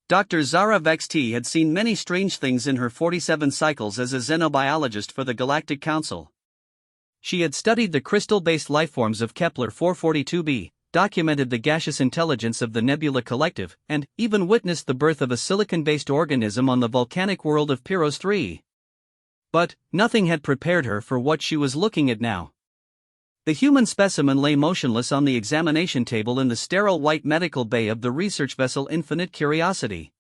Dr. Zara Vexti had seen many strange things in her 47 cycles as a xenobiologist for the Galactic Council. She had studied the crystal-based lifeforms of Kepler 442b, documented the gaseous intelligence of the Nebula Collective, and even witnessed the birth of a silicon-based organism on the volcanic world of Pyros 3. But nothing had prepared her for what she was looking at now. The human specimen lay motionless on the examination table in the sterile white medical bay of the research vessel Infinite Curiosity.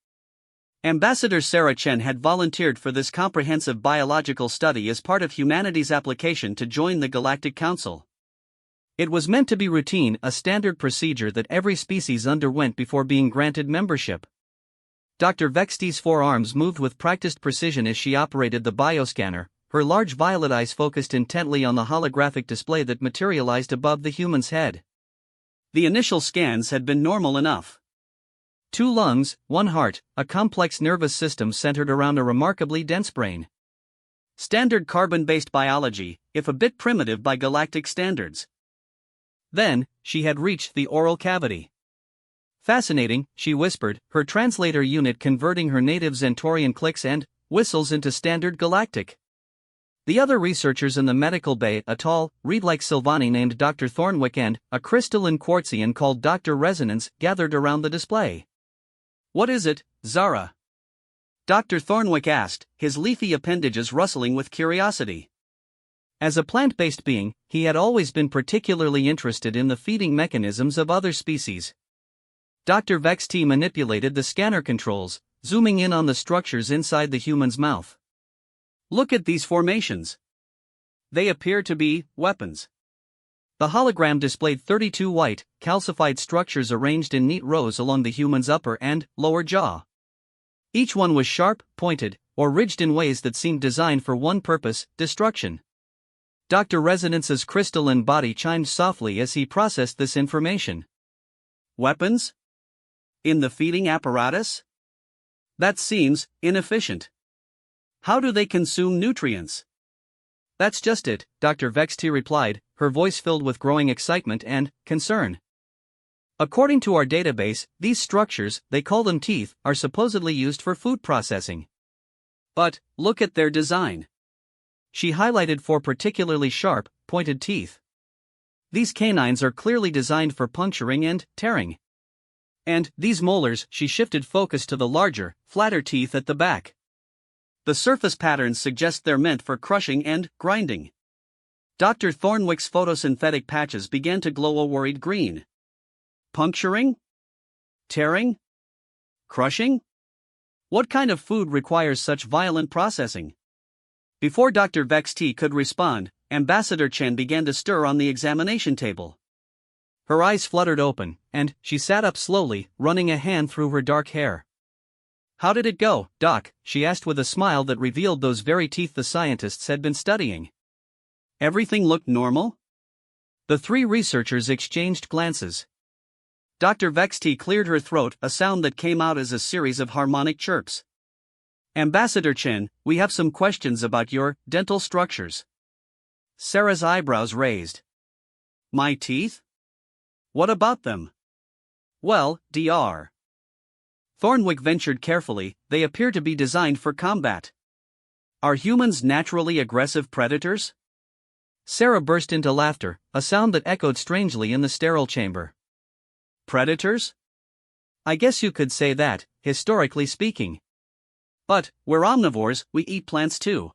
Ambassador Sarah Chen had volunteered for this comprehensive biological study as part of humanity's application to join the Galactic Council. It was meant to be routine, a standard procedure that every species underwent before being granted membership. Dr. Vexti's forearms moved with practiced precision as she operated the bioscanner, her large violet eyes focused intently on the holographic display that materialized above the human's head. The initial scans had been normal enough. 2 lungs, 1 heart, a complex nervous system centered around a remarkably dense brain. Standard carbon-based biology, if a bit primitive by galactic standards. Then, she had reached the oral cavity. Fascinating, she whispered, her translator unit converting her native Zentorian clicks and whistles into standard galactic. The other researchers in the medical bay, a tall, reed-like Sylvani named Dr. Thornwick and a crystalline quartzian called Dr. Resonance, gathered around the display. "What is it, Zara?" Dr. Thornwick asked, his leafy appendages rustling with curiosity. As a plant-based being, he had always been particularly interested in the feeding mechanisms of other species. Dr. Vexti manipulated the scanner controls, zooming in on the structures inside the human's mouth. "Look at these formations. They appear to be weapons." The hologram displayed 32 white, calcified structures arranged in neat rows along the human's upper and lower jaw. Each one was sharp, pointed, or ridged in ways that seemed designed for one purpose: destruction. Dr. Resonance's crystalline body chimed softly as he processed this information. "Weapons? In the feeding apparatus? That seems inefficient. How do they consume nutrients?" "That's just it," Dr. Vexti replied, her voice filled with growing excitement and concern. "According to our database, these structures, they call them teeth, are supposedly used for food processing. But look at their design." She highlighted 4 particularly sharp, pointed teeth. "These canines are clearly designed for puncturing and tearing. And these molars," she shifted focus to the larger, flatter teeth at the back. "The surface patterns suggest they're meant for crushing and grinding." Dr. Thornwick's photosynthetic patches began to glow a worried green. "Puncturing? Tearing? Crushing? What kind of food requires such violent processing?" Before Dr. Vexti could respond, Ambassador Chen began to stir on the examination table. Her eyes fluttered open, and she sat up slowly, running a hand through her dark hair. "How did it go, Doc?" she asked with a smile that revealed those very teeth the scientists had been studying. "Everything looked normal?" The 3 researchers exchanged glances. Dr. Vexti cleared her throat, a sound that came out as a series of harmonic chirps. "Ambassador Chen, we have some questions about your dental structures." Sarah's eyebrows raised. "My teeth? What about them?" "Well, Dr. Thornwick ventured carefully, they appear to be designed for combat." "Are humans naturally aggressive predators?" Sarah burst into laughter, a sound that echoed strangely in the sterile chamber. "Predators? I guess you could say that, historically speaking. But we're omnivores, we eat plants too."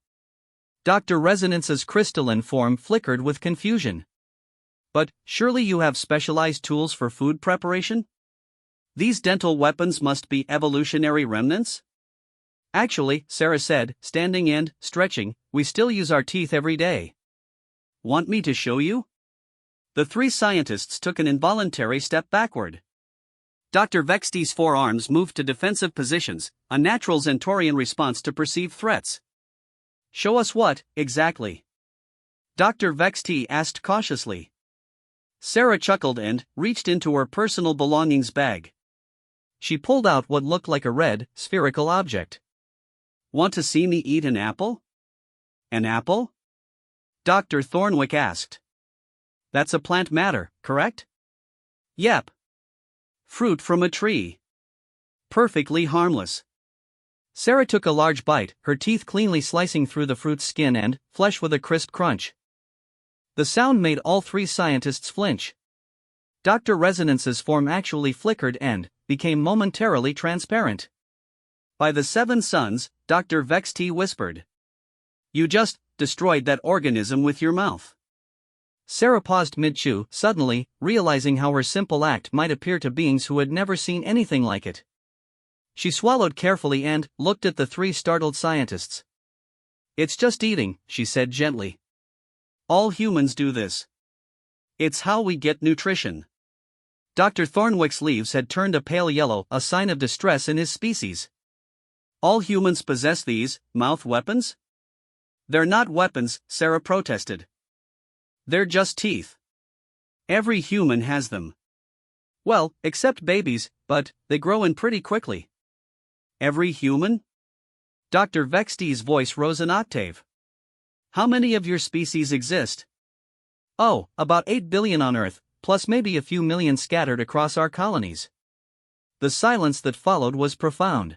Dr. Resonance's crystalline form flickered with confusion. "But surely you have specialized tools for food preparation? These dental weapons must be evolutionary remnants?" "Actually," Sarah said, standing and stretching, "we still use our teeth every day." "Want me to show you?" The 3 scientists took an involuntary step backward. Dr. Vexti's forearms moved to defensive positions, a natural Zentorian response to perceived threats. "Show us what, exactly?" Dr. Vexti asked cautiously. Sarah chuckled and reached into her personal belongings bag. She pulled out what looked like a red, spherical object. "Want to see me eat an apple?" "An apple?" Dr. Thornwick asked. "That's a plant matter, correct?" "Yep. Fruit from a tree." perfectly harmless. Sarah took a large bite, her teeth cleanly slicing through the fruit's skin and flesh with a crisp crunch. The sound made all three scientists flinch. Dr. Resonance's form actually flickered and became momentarily transparent. By the seven suns, Dr. Vexty whispered. You just destroyed that organism with your mouth. Sarah paused mid-chew, suddenly realizing how her simple act might appear to beings who had never seen anything like it. She swallowed carefully and looked at the three startled scientists. It's just eating, she said gently. All humans do this. It's how we get nutrition. Dr. Thornwick's leaves had turned a pale yellow, a sign of distress in his species. All humans possess these mouth weapons? They're not weapons, Sarah protested. They're just teeth. Every human has them. Well, except babies, but they grow in pretty quickly. Every human? Dr. Vexty's voice rose an octave. How many of your species exist? Oh, about 8 billion on Earth, plus maybe a few million scattered across our colonies. The silence that followed was profound.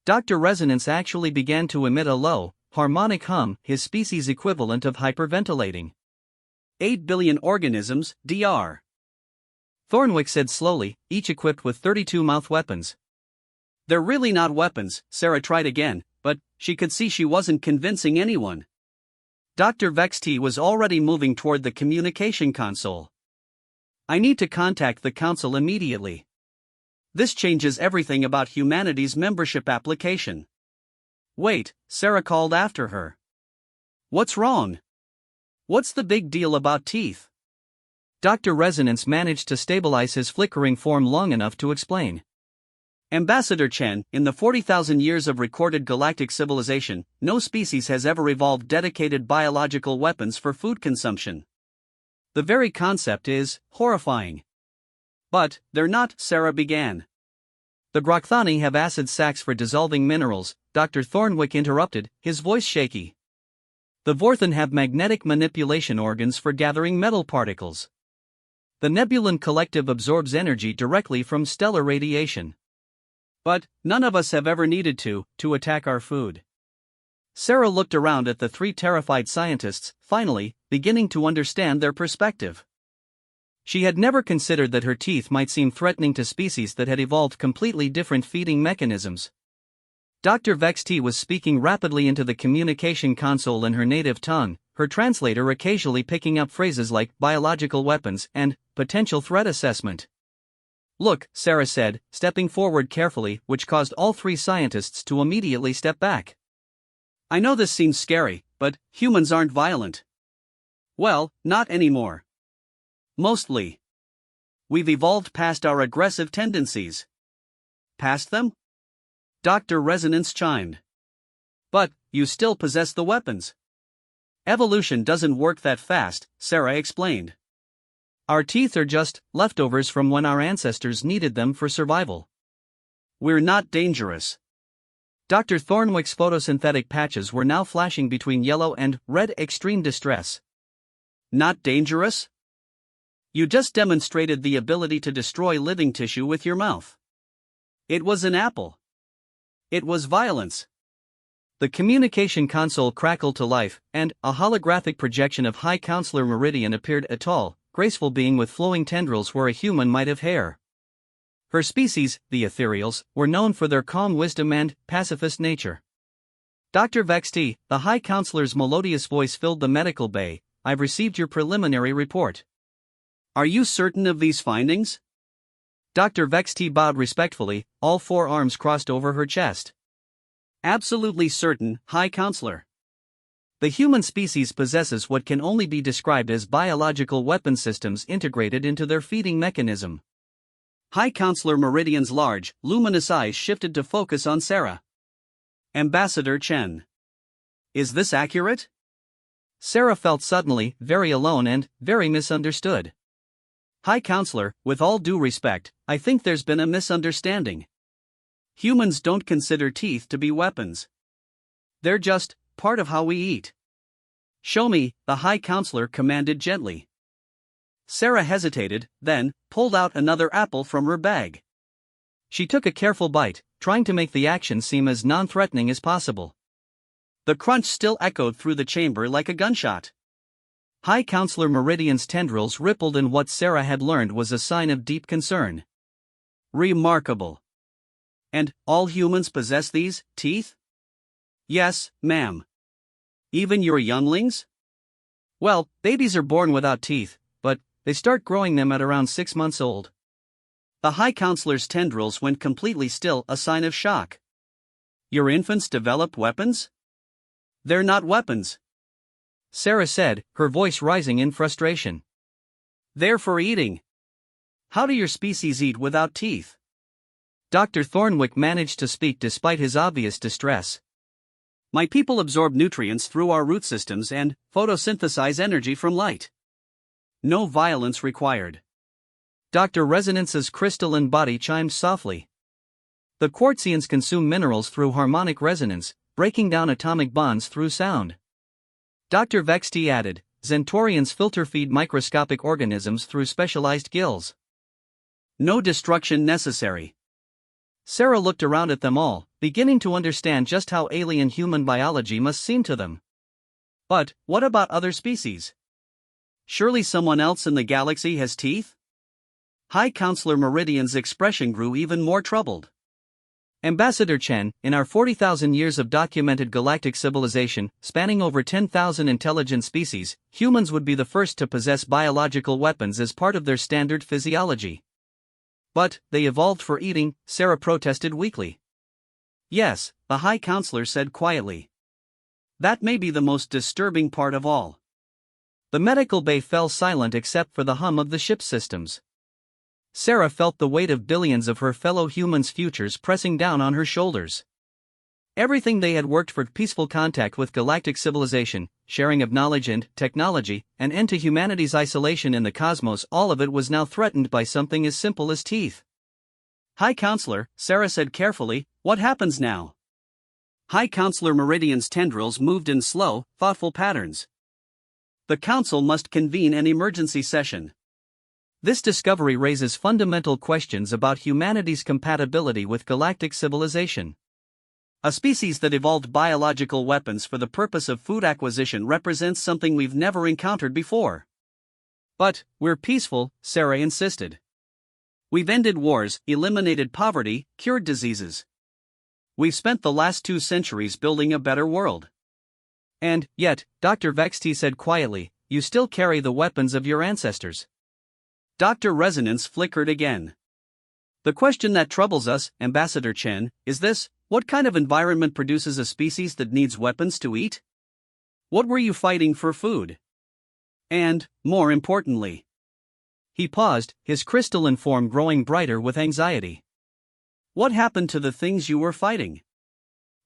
Dr. Resonance actually began to emit a low, harmonic hum, his species' equivalent of hyperventilating. 8 billion organisms, Dr. Thornwick said slowly, each equipped with 32 mouth weapons. They're really not weapons, Sarah tried again, but she could see she wasn't convincing anyone. Dr. Vexty was already moving toward the communication console. I need to contact the council immediately. This changes everything about humanity's membership application. Wait, Sarah called after her. What's wrong? What's the big deal about teeth? Dr. Resonance managed to stabilize his flickering form long enough to explain. Ambassador Chen, in the 40,000 years of recorded galactic civilization, no species has ever evolved dedicated biological weapons for food consumption. The very concept is horrifying. But they're not, Sarah began. The Grokthani have acid sacs for dissolving minerals, Dr. Thornwick interrupted, his voice shaky. The Vorthan have magnetic manipulation organs for gathering metal particles. The Nebulan Collective absorbs energy directly from stellar radiation. But none of us have ever needed to attack our food. Sarah looked around at the three terrified scientists, finally, beginning to understand their perspective. She had never considered that her teeth might seem threatening to species that had evolved completely different feeding mechanisms. Dr. Vexty was speaking rapidly into the communication console in her native tongue, her translator occasionally picking up phrases like biological weapons and potential threat assessment. Look, Sarah said, stepping forward carefully, which caused all three scientists to immediately step back. I know this seems scary, but humans aren't violent. Well, not anymore. Mostly. We've evolved past our aggressive tendencies. Past them? Dr. Resonance chimed. But you still possess the weapons. Evolution doesn't work that fast, Sarah explained. Our teeth are just leftovers from when our ancestors needed them for survival. We're not dangerous. Dr. Thornwick's photosynthetic patches were now flashing between yellow and red extreme distress. Not dangerous? You just demonstrated the ability to destroy living tissue with your mouth. It was an apple. It was violence. The communication console crackled to life, and a holographic projection of High Counselor Meridian appeared, a tall, graceful being with flowing tendrils where a human might have hair. Her species, the ethereals, were known for their calm wisdom and pacifist nature. Dr. Vexty, the High Counselor's melodious voice filled the medical bay. I've received your preliminary report. Are you certain of these findings? Dr. Vexty bowed respectfully, all four arms crossed over her chest. Absolutely certain, High Counselor. The human species possesses what can only be described as biological weapon systems integrated into their feeding mechanism. High Counselor Meridian's large, luminous eyes shifted to focus on Sarah. Ambassador Chen. Is this accurate? Sarah felt suddenly very alone and very misunderstood. High Counselor, with all due respect, I think there's been a misunderstanding. Humans don't consider teeth to be weapons. They're just part of how we eat. Show me, the High Counselor commanded gently. Sarah hesitated, then pulled out another apple from her bag. She took a careful bite, trying to make the action seem as non-threatening as possible. The crunch still echoed through the chamber like a gunshot. High Counselor Meridian's tendrils rippled in what Sarah had learned was a sign of deep concern. Remarkable. And all humans possess these teeth? Yes, ma'am. Even your younglings? Well, babies are born without teeth, but they start growing them at around 6 months old. The High Counselor's tendrils went completely still, a sign of shock. Your infants develop weapons? They're not weapons, Sarah said, her voice rising in frustration. They're for eating. How do your species eat without teeth? Dr. Thornwick managed to speak despite his obvious distress. My people absorb nutrients through our root systems and photosynthesize energy from light. No violence required. Dr. Resonance's crystalline body chimed softly. The Quartzians consume minerals through harmonic resonance, breaking down atomic bonds through sound. Dr. Vexti added, Zentorians filter feed microscopic organisms through specialized gills. No destruction necessary. Sarah looked around at them all, beginning to understand just how alien human biology must seem to them. But what about other species? Surely someone else in the galaxy has teeth? High Counselor Meridian's expression grew even more troubled. Ambassador Chen, in our 40,000 years of documented galactic civilization, spanning over 10,000 intelligent species, humans would be the first to possess biological weapons as part of their standard physiology. But they evolved for eating, Sarah protested weakly. Yes, the High Counselor said quietly. That may be the most disturbing part of all. The medical bay fell silent except for the hum of the ship's systems. Sarah felt the weight of billions of her fellow humans' futures pressing down on her shoulders. Everything they had worked for, peaceful contact with galactic civilization, sharing of knowledge and technology, an end to humanity's isolation in the cosmos, all of it was now threatened by something as simple as teeth. High Counselor, Sarah said carefully, what happens now? High Counselor Meridian's tendrils moved in slow, thoughtful patterns. The Council must convene an emergency session. This discovery raises fundamental questions about humanity's compatibility with galactic civilization. A species that evolved biological weapons for the purpose of food acquisition represents something we've never encountered before. But we're peaceful, Sarah insisted. We've ended wars, eliminated poverty, cured diseases. We've spent the last 2 centuries building a better world. And yet, Dr. Vexti said quietly, you still carry the weapons of your ancestors. Dr. Resonance flickered again. The question that troubles us, Ambassador Chen, is this: what kind of environment produces a species that needs weapons to eat? What were you fighting for food? And, more importantly. He paused, his crystalline form growing brighter with anxiety. What happened to the things you were fighting?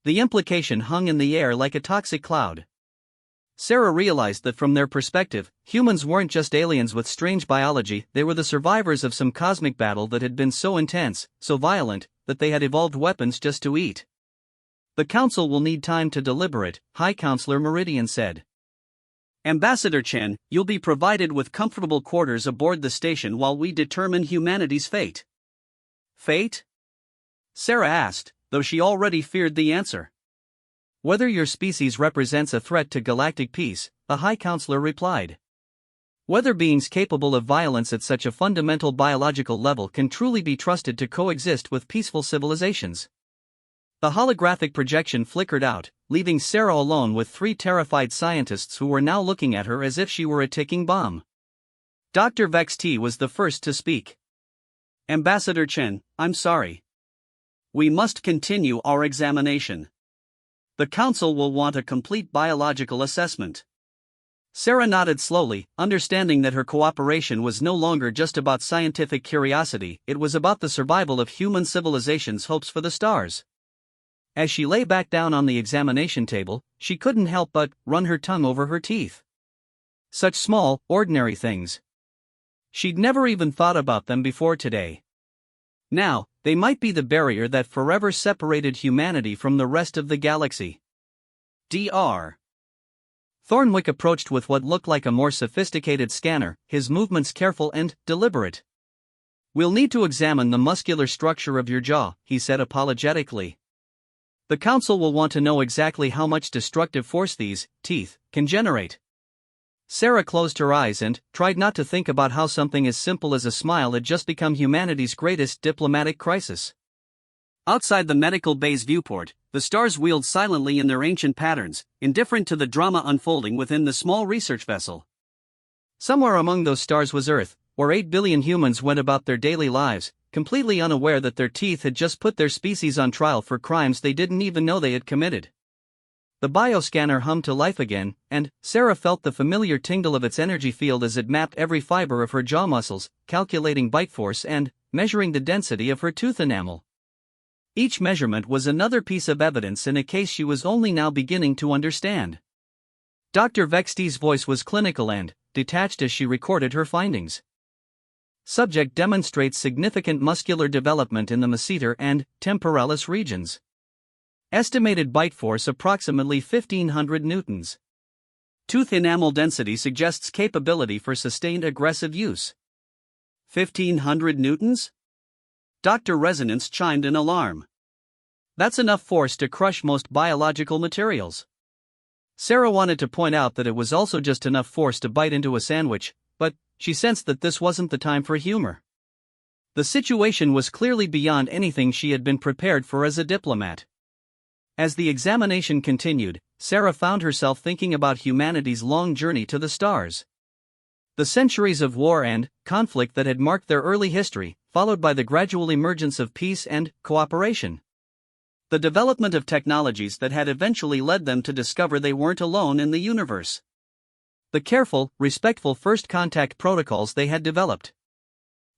The implication hung in the air like a toxic cloud. Sarah realized that from their perspective, humans weren't just aliens with strange biology, they were the survivors of some cosmic battle that had been so intense, so violent, that they had evolved weapons just to eat. The Council will need time to deliberate, High Counselor Meridian said. Ambassador Chen, you'll be provided with comfortable quarters aboard the station while we determine humanity's fate. Fate? Sarah asked, though she already feared the answer. Whether your species represents a threat to galactic peace, the High Counselor replied. Whether beings capable of violence at such a fundamental biological level can truly be trusted to coexist with peaceful civilizations. The holographic projection flickered out, leaving Sarah alone with 3 terrified scientists who were now looking at her as if she were a ticking bomb. Dr. Vexti was the first to speak. Ambassador Chen, I'm sorry. We must continue our examination. The Council will want a complete biological assessment. Sarah nodded slowly, understanding that her cooperation was no longer just about scientific curiosity, it was about the survival of human civilization's hopes for the stars. As she lay back down on the examination table, she couldn't help but run her tongue over her teeth. Such small, ordinary things. She'd never even thought about them before today. Now, they might be the barrier that forever separated humanity from the rest of the galaxy. Dr. Thornwick approached with what looked like a more sophisticated scanner, his movements careful and deliberate. "We'll need to examine the muscular structure of your jaw," he said apologetically. "The council will want to know exactly how much destructive force these teeth can generate." Sarah closed her eyes and tried not to think about how something as simple as a smile had just become humanity's greatest diplomatic crisis. Outside the medical bay's viewport, the stars wheeled silently in their ancient patterns, indifferent to the drama unfolding within the small research vessel. Somewhere among those stars was Earth, where 8 billion humans went about their daily lives, completely unaware that their teeth had just put their species on trial for crimes they didn't even know they had committed. The bioscanner hummed to life again, and Sarah felt the familiar tingle of its energy field as it mapped every fiber of her jaw muscles, calculating bite force and measuring the density of her tooth enamel. Each measurement was another piece of evidence in a case she was only now beginning to understand. Dr. Vexte's voice was clinical and detached as she recorded her findings. Subject demonstrates significant muscular development in the masseter and temporalis regions. Estimated bite force approximately 1500 newtons. Tooth enamel density suggests capability for sustained aggressive use. 1500 newtons? Dr. Resonance chimed in alarm. That's enough force to crush most biological materials. Sarah wanted to point out that it was also just enough force to bite into a sandwich, but she sensed that this wasn't the time for humor. The situation was clearly beyond anything she had been prepared for as a diplomat. As the examination continued, Sarah found herself thinking about humanity's long journey to the stars. The centuries of war and conflict that had marked their early history, followed by the gradual emergence of peace and cooperation. The development of technologies that had eventually led them to discover they weren't alone in the universe. The careful, respectful first contact protocols they had developed.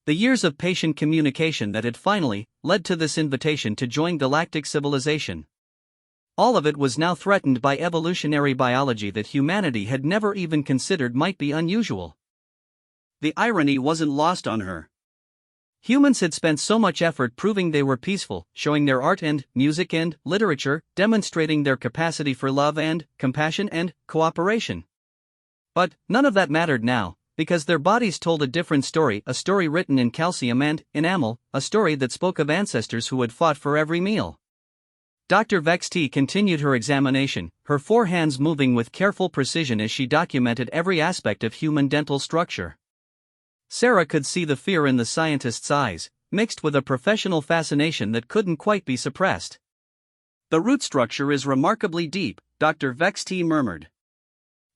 The years of patient communication that had finally led to this invitation to join galactic civilization. All of it was now threatened by evolutionary biology that humanity had never even considered might be unusual. The irony wasn't lost on her. Humans had spent so much effort proving they were peaceful, showing their art and music and literature, demonstrating their capacity for love and compassion and cooperation. But none of that mattered now, because their bodies told a different story, a story written in calcium and enamel, a story that spoke of ancestors who had fought for every meal. Dr. Vexte continued her examination, her 4 hands moving with careful precision as she documented every aspect of human dental structure. Sarah could see the fear in the scientist's eyes, mixed with a professional fascination that couldn't quite be suppressed. "The root structure is remarkably deep," Dr. Vexte murmured.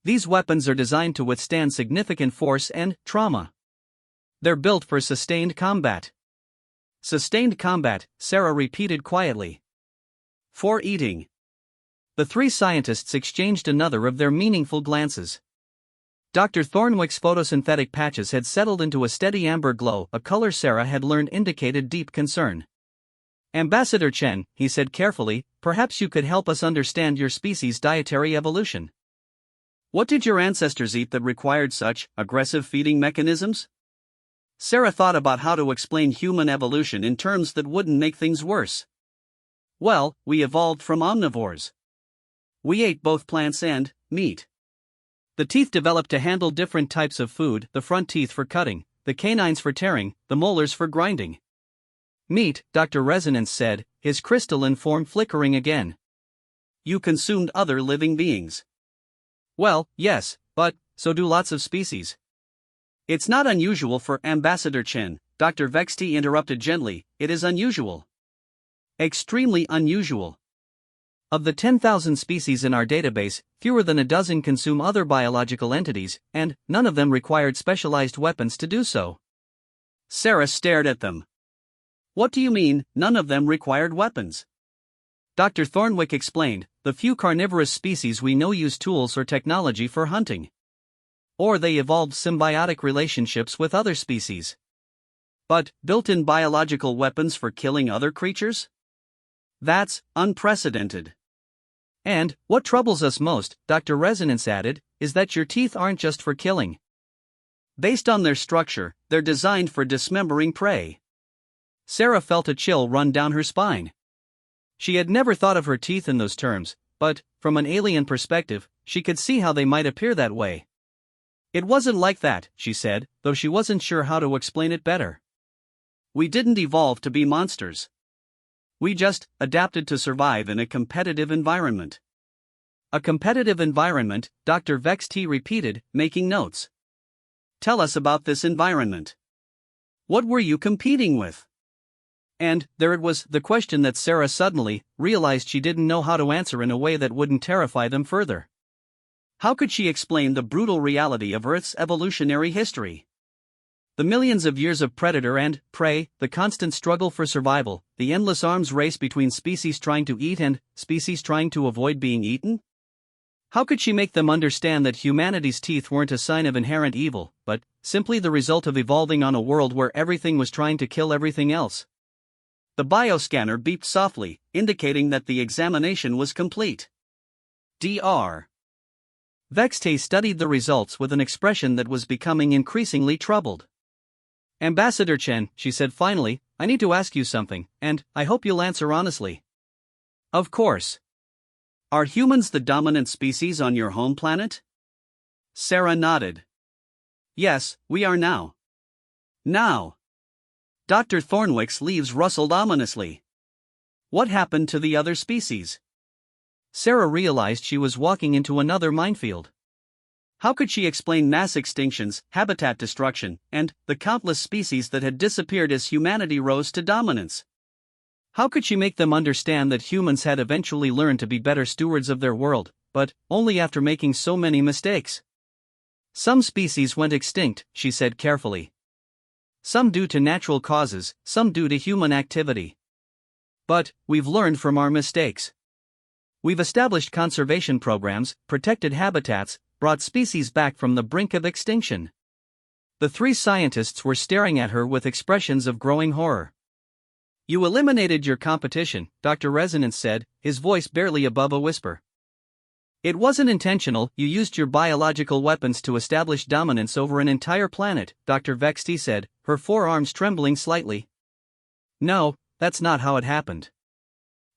"These weapons are designed to withstand significant force and trauma. They're built for sustained combat." "Sustained combat," Sarah repeated quietly. "For eating." The 3 scientists exchanged another of their meaningful glances. Dr. Thornwick's photosynthetic patches had settled into a steady amber glow, a color Sarah had learned indicated deep concern. "Ambassador Chen," he said carefully, "perhaps you could help us understand your species' dietary evolution. What did your ancestors eat that required such aggressive feeding mechanisms?" Sarah thought about how to explain human evolution in terms that wouldn't make things worse. "Well, we evolved from omnivores. We ate both plants and meat. The teeth developed to handle different types of food, the front teeth for cutting, the canines for tearing, the molars for grinding. Meat," Dr. Resonance said, his crystalline form flickering again. "You consumed other living beings." "Well, yes, but so do lots of species." "It's not unusual for Ambassador Chen," Dr. Vexte interrupted gently, "it is unusual. Extremely unusual. Of the 10,000 species in our database, fewer than a dozen consume other biological entities, and none of them required specialized weapons to do so." Sarah stared at them. "What do you mean, none of them required weapons?" Dr. Thornwick explained, "The few carnivorous species we know use tools or technology for hunting. Or they evolved symbiotic relationships with other species. But built-in biological weapons for killing other creatures? That's unprecedented. And what troubles us most," Dr. Resonance added, "is that your teeth aren't just for killing. Based on their structure, they're designed for dismembering prey." Sarah felt a chill run down her spine. She had never thought of her teeth in those terms, but, from an alien perspective, she could see how they might appear that way. "It wasn't like that," she said, though she wasn't sure how to explain it better. We didn't evolve to be monsters. We just adapted to survive in a competitive environment. A competitive environment, Dr. Vex T repeated, making notes. Tell us about this environment. What were you competing with? And there it was, the question that Sarah suddenly realized she didn't know how to answer in a way that wouldn't terrify them further. How could she explain the brutal reality of Earth's evolutionary history? The millions of years of predator and prey, the constant struggle for survival, the endless arms race between species trying to eat and species trying to avoid being eaten? How could she make them understand that humanity's teeth weren't a sign of inherent evil, but simply the result of evolving on a world where everything was trying to kill everything else? The bioscanner beeped softly, indicating that the examination was complete. Dr. Vexte studied the results with an expression that was becoming increasingly troubled. Ambassador Chen, she said finally, I need to ask you something, and I hope you'll answer honestly. Of course. Are humans the dominant species on your home planet? Sarah nodded. Yes, we are now. Now. Dr. Thornwick's leaves rustled ominously. What happened to the other species? Sarah realized she was walking into another minefield. How could she explain mass extinctions, habitat destruction, and the countless species that had disappeared as humanity rose to dominance? How could she make them understand that humans had eventually learned to be better stewards of their world, but only after making so many mistakes? Some species went extinct, she said carefully. Some due to natural causes, some due to human activity. But we've learned from our mistakes. We've established conservation programs, protected habitats, brought species back from the brink of extinction. The three scientists were staring at her with expressions of growing horror. You eliminated your competition, Dr. Resonance said, his voice barely above a whisper. It wasn't intentional, you used your biological weapons to establish dominance over an entire planet, Dr. Vexte said, her forearms trembling slightly. No, that's not how it happened.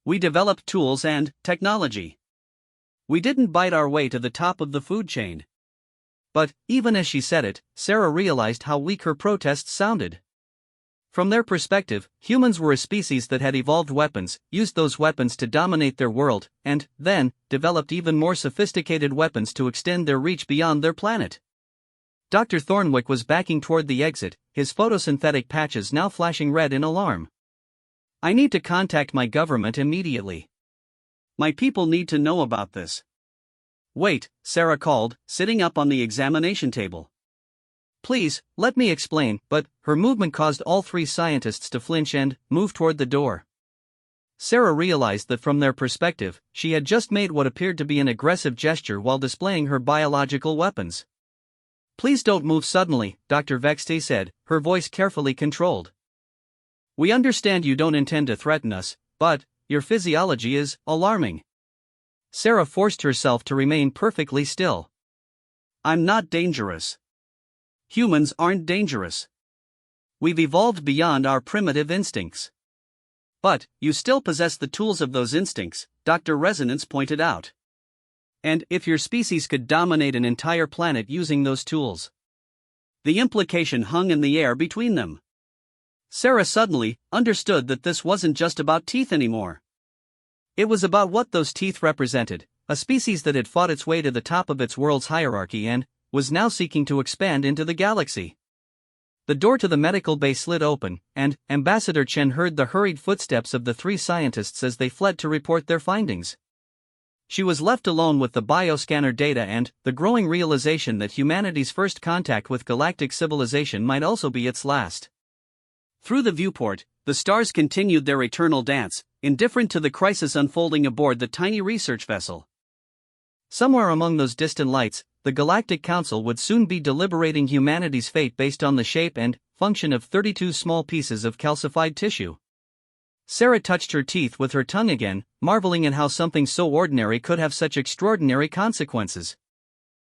We developed tools and technology. We didn't bite our way to the top of the food chain. But, even as she said it, Sarah realized how weak her protests sounded. From their perspective, humans were a species that had evolved weapons, used those weapons to dominate their world, and, then, developed even more sophisticated weapons to extend their reach beyond their planet. Dr. Thornwick was backing toward the exit, his photosynthetic patches now flashing red in alarm. I need to contact my government immediately. My people need to know about this. Wait, Sarah called, sitting up on the examination table. Please, let me explain, but her movement caused all three scientists to flinch and move toward the door. Sarah realized that from their perspective, she had just made what appeared to be an aggressive gesture while displaying her biological weapons. Please don't move suddenly, Dr. Vexte said, her voice carefully controlled. We understand you don't intend to threaten us, but your physiology is alarming. Sarah forced herself to remain perfectly still. I'm not dangerous. Humans aren't dangerous. We've evolved beyond our primitive instincts. But, you still possess the tools of those instincts, Dr. Resonance pointed out. And if your species could dominate an entire planet using those tools. The implication hung in the air between them. Sarah suddenly understood that this wasn't just about teeth anymore. It was about what those teeth represented, a species that had fought its way to the top of its world's hierarchy and was now seeking to expand into the galaxy. The door to the medical bay slid open, and Ambassador Chen heard the hurried footsteps of the three scientists as they fled to report their findings. She was left alone with the bioscanner data and the growing realization that humanity's first contact with galactic civilization might also be its last. Through the viewport, the stars continued their eternal dance, indifferent to the crisis unfolding aboard the tiny research vessel. Somewhere among those distant lights, the Galactic Council would soon be deliberating humanity's fate based on the shape and function of 32 small pieces of calcified tissue. Sarah touched her teeth with her tongue again, marveling at how something so ordinary could have such extraordinary consequences.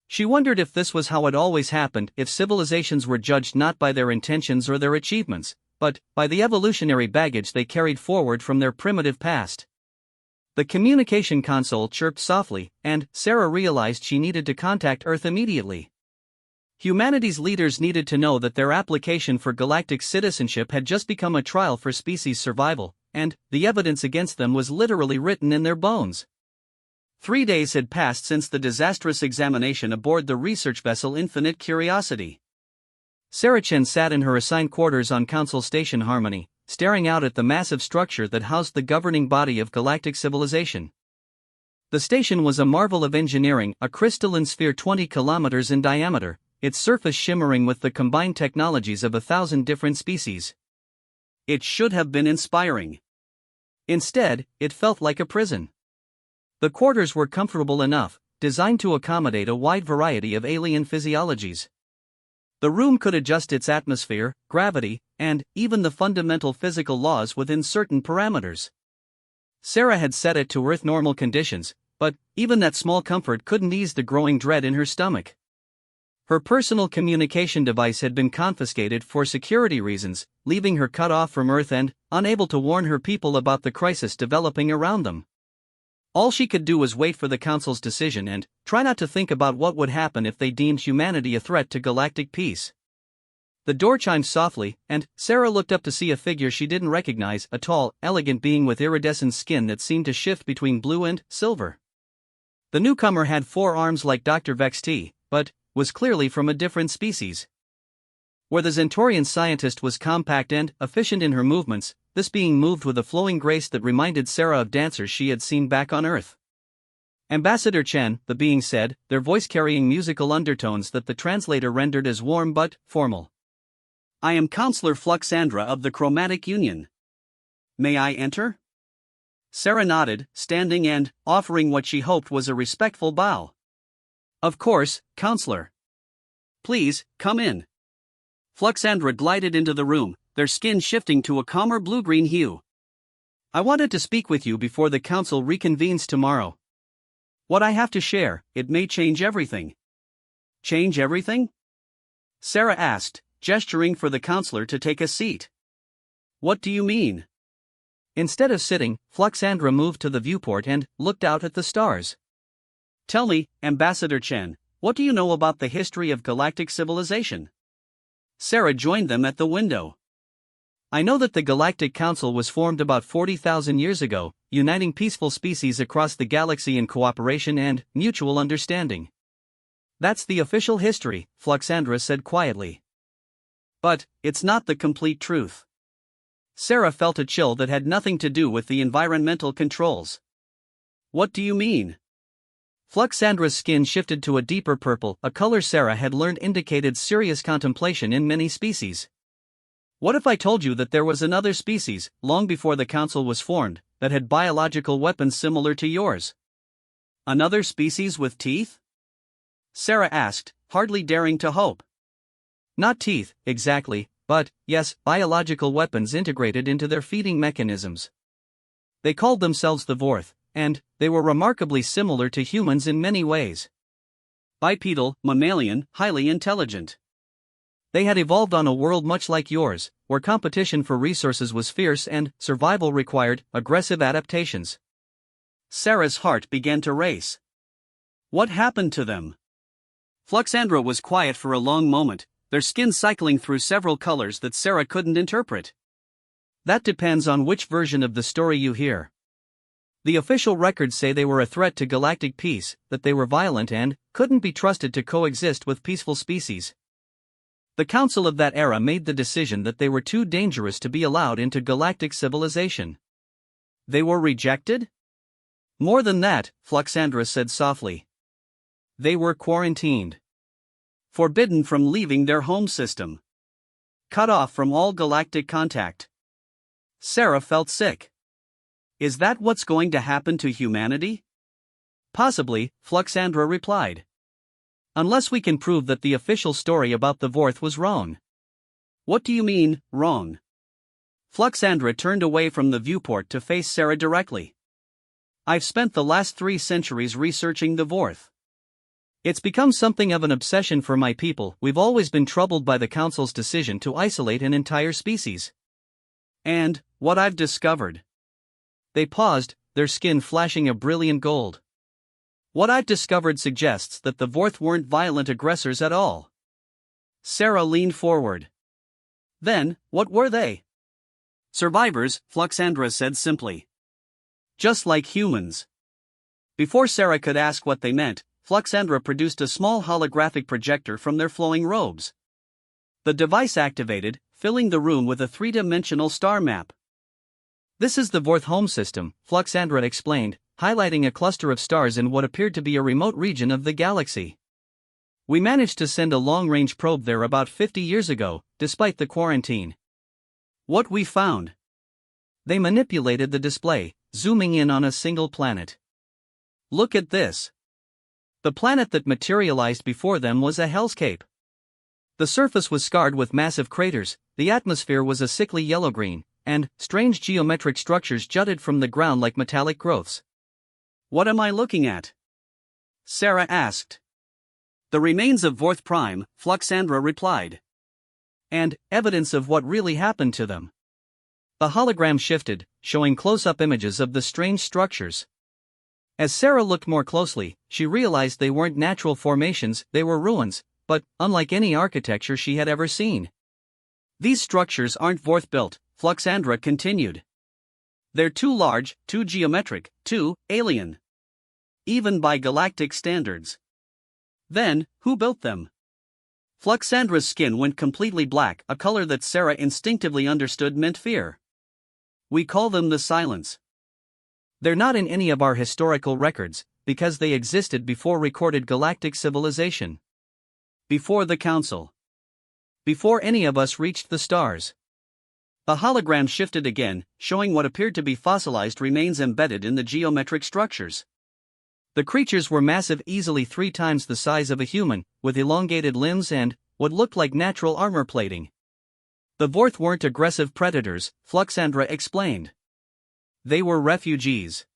She wondered if this was how it always happened, if civilizations were judged not by their intentions or their achievements, but by the evolutionary baggage they carried forward from their primitive past. The communication console chirped softly, and Sarah realized she needed to contact Earth immediately. Humanity's leaders needed to know that their application for galactic citizenship had just become a trial for species survival, and the evidence against them was literally written in their bones. 3 days had passed since the disastrous examination aboard the research vessel Infinite Curiosity. Sarah Chen sat in her assigned quarters on Council Station Harmony, staring out at the massive structure that housed the governing body of galactic civilization. The station was a marvel of engineering, a crystalline sphere 20 kilometers in diameter, its surface shimmering with the combined technologies of 1,000 different species. It should have been inspiring. Instead, it felt like a prison. The quarters were comfortable enough, designed to accommodate a wide variety of alien physiologies. The room could adjust its atmosphere, gravity, and even the fundamental physical laws within certain parameters. Sarah had set it to Earth normal conditions, but even that small comfort couldn't ease the growing dread in her stomach. Her personal communication device had been confiscated for security reasons, leaving her cut off from Earth and unable to warn her people about the crisis developing around them. All she could do was wait for the Council's decision and try not to think about what would happen if they deemed humanity a threat to galactic peace. The door chimed softly, and Sarah looked up to see a figure she didn't recognize, a tall, elegant being with iridescent skin that seemed to shift between blue and silver. The newcomer had 4 arms like Dr. Vex T, but was clearly from a different species. Where the Zentorian scientist was compact and efficient in her movements, this being moved with a flowing grace that reminded Sarah of dancers she had seen back on Earth. Ambassador Chen, the being said, their voice carrying musical undertones that the translator rendered as warm but formal. I am Counselor Fluxandra of the Chromatic Union. May I enter? Sarah nodded, standing and offering what she hoped was a respectful bow. Of course, Counselor. Please, come in. Fluxandra glided into the room, their skin shifting to a calmer blue-green hue. I wanted to speak with you before the Council reconvenes tomorrow. What I have to share, it may change everything. Change everything? Sarah asked, gesturing for the counselor to take a seat. What do you mean? Instead of sitting, Fluxandra moved to the viewport and looked out at the stars. Tell me, Ambassador Chen, what do you know about the history of galactic civilization? Sarah joined them at the window. I know that the Galactic Council was formed about 40,000 years ago, uniting peaceful species across the galaxy in cooperation and mutual understanding. That's the official history, Fluxandra said quietly. But it's not the complete truth. Sarah felt a chill that had nothing to do with the environmental controls. What do you mean? Fluxandra's skin shifted to a deeper purple, a color Sarah had learned indicated serious contemplation in many species. What if I told you that there was another species, long before the Council was formed, that had biological weapons similar to yours? Another species with teeth? Sarah asked, hardly daring to hope. Not teeth, exactly, but, yes, biological weapons integrated into their feeding mechanisms. They called themselves the Vorth, and they were remarkably similar to humans in many ways. Bipedal, mammalian, highly intelligent. They had evolved on a world much like yours, where competition for resources was fierce and survival required aggressive adaptations. Sarah's heart began to race. What happened to them? Fluxandra was quiet for a long moment, their skin cycling through several colors that Sarah couldn't interpret. That depends on which version of the story you hear. The official records say they were a threat to galactic peace, that they were violent and couldn't be trusted to coexist with peaceful species. The Council of that era made the decision that they were too dangerous to be allowed into galactic civilization. They were rejected? More than that, Fluxandra said softly. They were quarantined. Forbidden from leaving their home system. Cut off from all galactic contact. Sarah felt sick. Is that what's going to happen to humanity? Possibly, Fluxandra replied. Unless we can prove that the official story about the Vorth was wrong. What do you mean, wrong? Fluxandra turned away from the viewport to face Sarah directly. I've spent the last 3 centuries researching the Vorth. It's become something of an obsession for my people. We've always been troubled by the Council's decision to isolate an entire species. And what I've discovered. They paused, their skin flashing a brilliant gold. What I've discovered suggests that the Vorth weren't violent aggressors at all. Sarah leaned forward. Then, what were they? Survivors, Fluxandra said simply. Just like humans. Before Sarah could ask what they meant, Fluxandra produced a small holographic projector from their flowing robes. The device activated, filling the room with a three-dimensional star map. This is the Vorth home system, Fluxandra explained, highlighting a cluster of stars in what appeared to be a remote region of the galaxy. We managed to send a long-range probe there about 50 years ago, despite the quarantine. What we found? They manipulated the display, zooming in on a single planet. Look at this. The planet that materialized before them was a hellscape. The surface was scarred with massive craters, the atmosphere was a sickly yellow-green, and strange geometric structures jutted from the ground like metallic growths. What am I looking at? Sarah asked. The remains of Vorth Prime, Fluxandra replied. And evidence of what really happened to them. The hologram shifted, showing close-up images of the strange structures. As Sarah looked more closely, she realized they weren't natural formations, they were ruins, but unlike any architecture she had ever seen. These structures aren't Vorth-built, Fluxandra continued. They're too large, too geometric, too alien. Even by galactic standards. Then, who built them? Fluxandra's skin went completely black, a color that Sarah instinctively understood meant fear. We call them the Silence. They're not in any of our historical records, because they existed before recorded galactic civilization. Before the Council. Before any of us reached the stars. The hologram shifted again, showing what appeared to be fossilized remains embedded in the geometric structures. The creatures were massive, easily 3 times the size of a human, with elongated limbs and what looked like natural armor plating. The Vorth weren't aggressive predators, Fluxandra explained. They were refugees.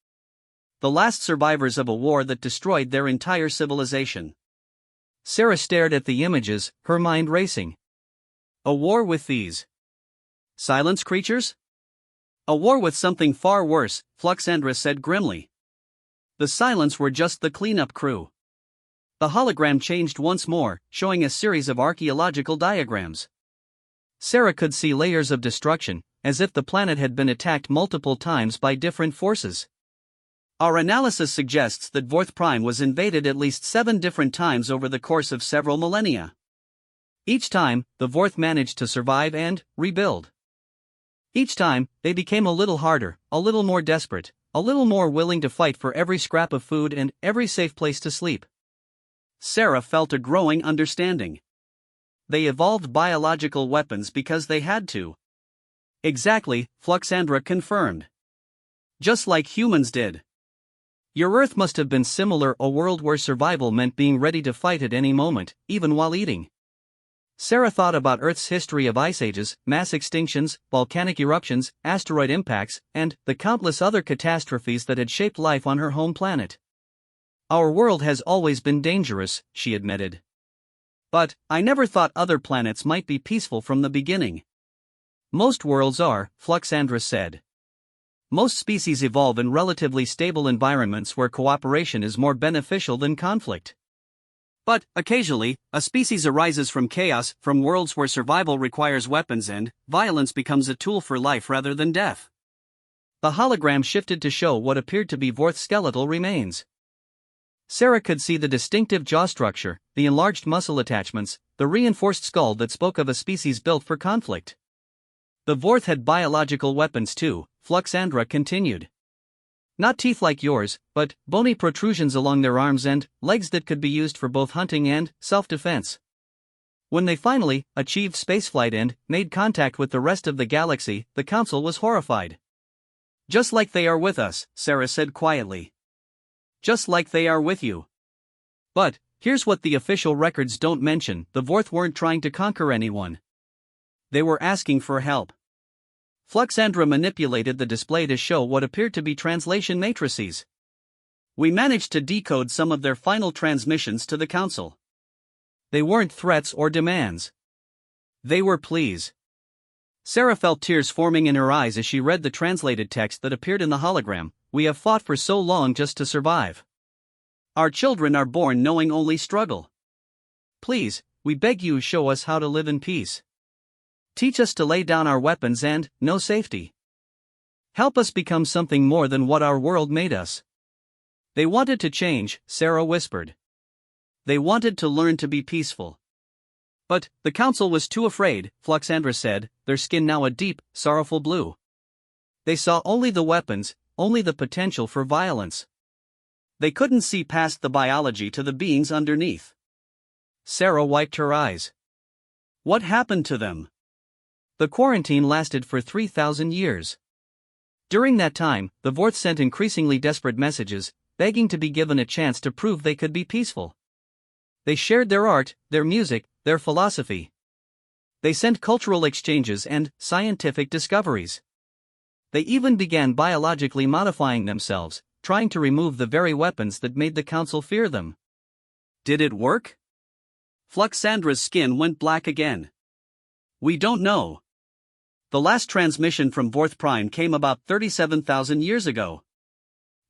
The last survivors of a war that destroyed their entire civilization. Sarah stared at the images, her mind racing. A war with these Silence creatures? A war with something far worse, Fluxandra said grimly. The Silence were just the cleanup crew. The hologram changed once more, showing a series of archaeological diagrams. Sarah could see layers of destruction, as if the planet had been attacked multiple times by different forces. Our analysis suggests that Vorth Prime was invaded at least 7 different times over the course of several millennia. Each time, the Vorth managed to survive and rebuild. Each time, they became a little harder, a little more desperate, a little more willing to fight for every scrap of food and every safe place to sleep. Sarah felt a growing understanding. They evolved biological weapons because they had to. Exactly, Fluxandra confirmed. Just like humans did. Your Earth must have been similar, a world where survival meant being ready to fight at any moment, even while eating. Sarah thought about Earth's history of ice ages, mass extinctions, volcanic eruptions, asteroid impacts, and the countless other catastrophes that had shaped life on her home planet. Our world has always been dangerous, she admitted. But I never thought other planets might be peaceful from the beginning. Most worlds are, Fluxandra said. Most species evolve in relatively stable environments where cooperation is more beneficial than conflict. But, occasionally, a species arises from chaos, from worlds where survival requires weapons and violence becomes a tool for life rather than death. The hologram shifted to show what appeared to be Vorth's skeletal remains. Sarah could see the distinctive jaw structure, the enlarged muscle attachments, the reinforced skull that spoke of a species built for conflict. The Vorth had biological weapons too, Fluxandra continued. Not teeth like yours, but bony protrusions along their arms and legs that could be used for both hunting and self-defense. When they finally achieved spaceflight and made contact with the rest of the galaxy, the Council was horrified. Just like they are with us, Sarah said quietly. Just like they are with you. But, here's what the official records don't mention, the Vorth weren't trying to conquer anyone. They were asking for help. Fluxandra manipulated the display to show what appeared to be translation matrices. We managed to decode some of their final transmissions to the Council. They weren't threats or demands. They were pleas. Sarah felt tears forming in her eyes as she read the translated text that appeared in the hologram. We have fought for so long just to survive. Our children are born knowing only struggle. Please, we beg you show us how to live in peace. Teach us to lay down our weapons and know safety. Help us become something more than what our world made us. They wanted to change, Sarah whispered. They wanted to learn to be peaceful. But the council was too afraid, Fluxandra said, their skin now a deep, sorrowful blue. They saw only the weapons, only the potential for violence. They couldn't see past the biology to the beings underneath. Sarah wiped her eyes. What happened to them? The quarantine lasted for 3,000 years. During that time, the Vorth sent increasingly desperate messages, begging to be given a chance to prove they could be peaceful. They shared their art, their music, their philosophy. They sent cultural exchanges and scientific discoveries. They even began biologically modifying themselves, trying to remove the very weapons that made the council fear them. Did it work? Fluxandra's skin went black again. We don't know. The last transmission from Vorth Prime came about 37,000 years ago.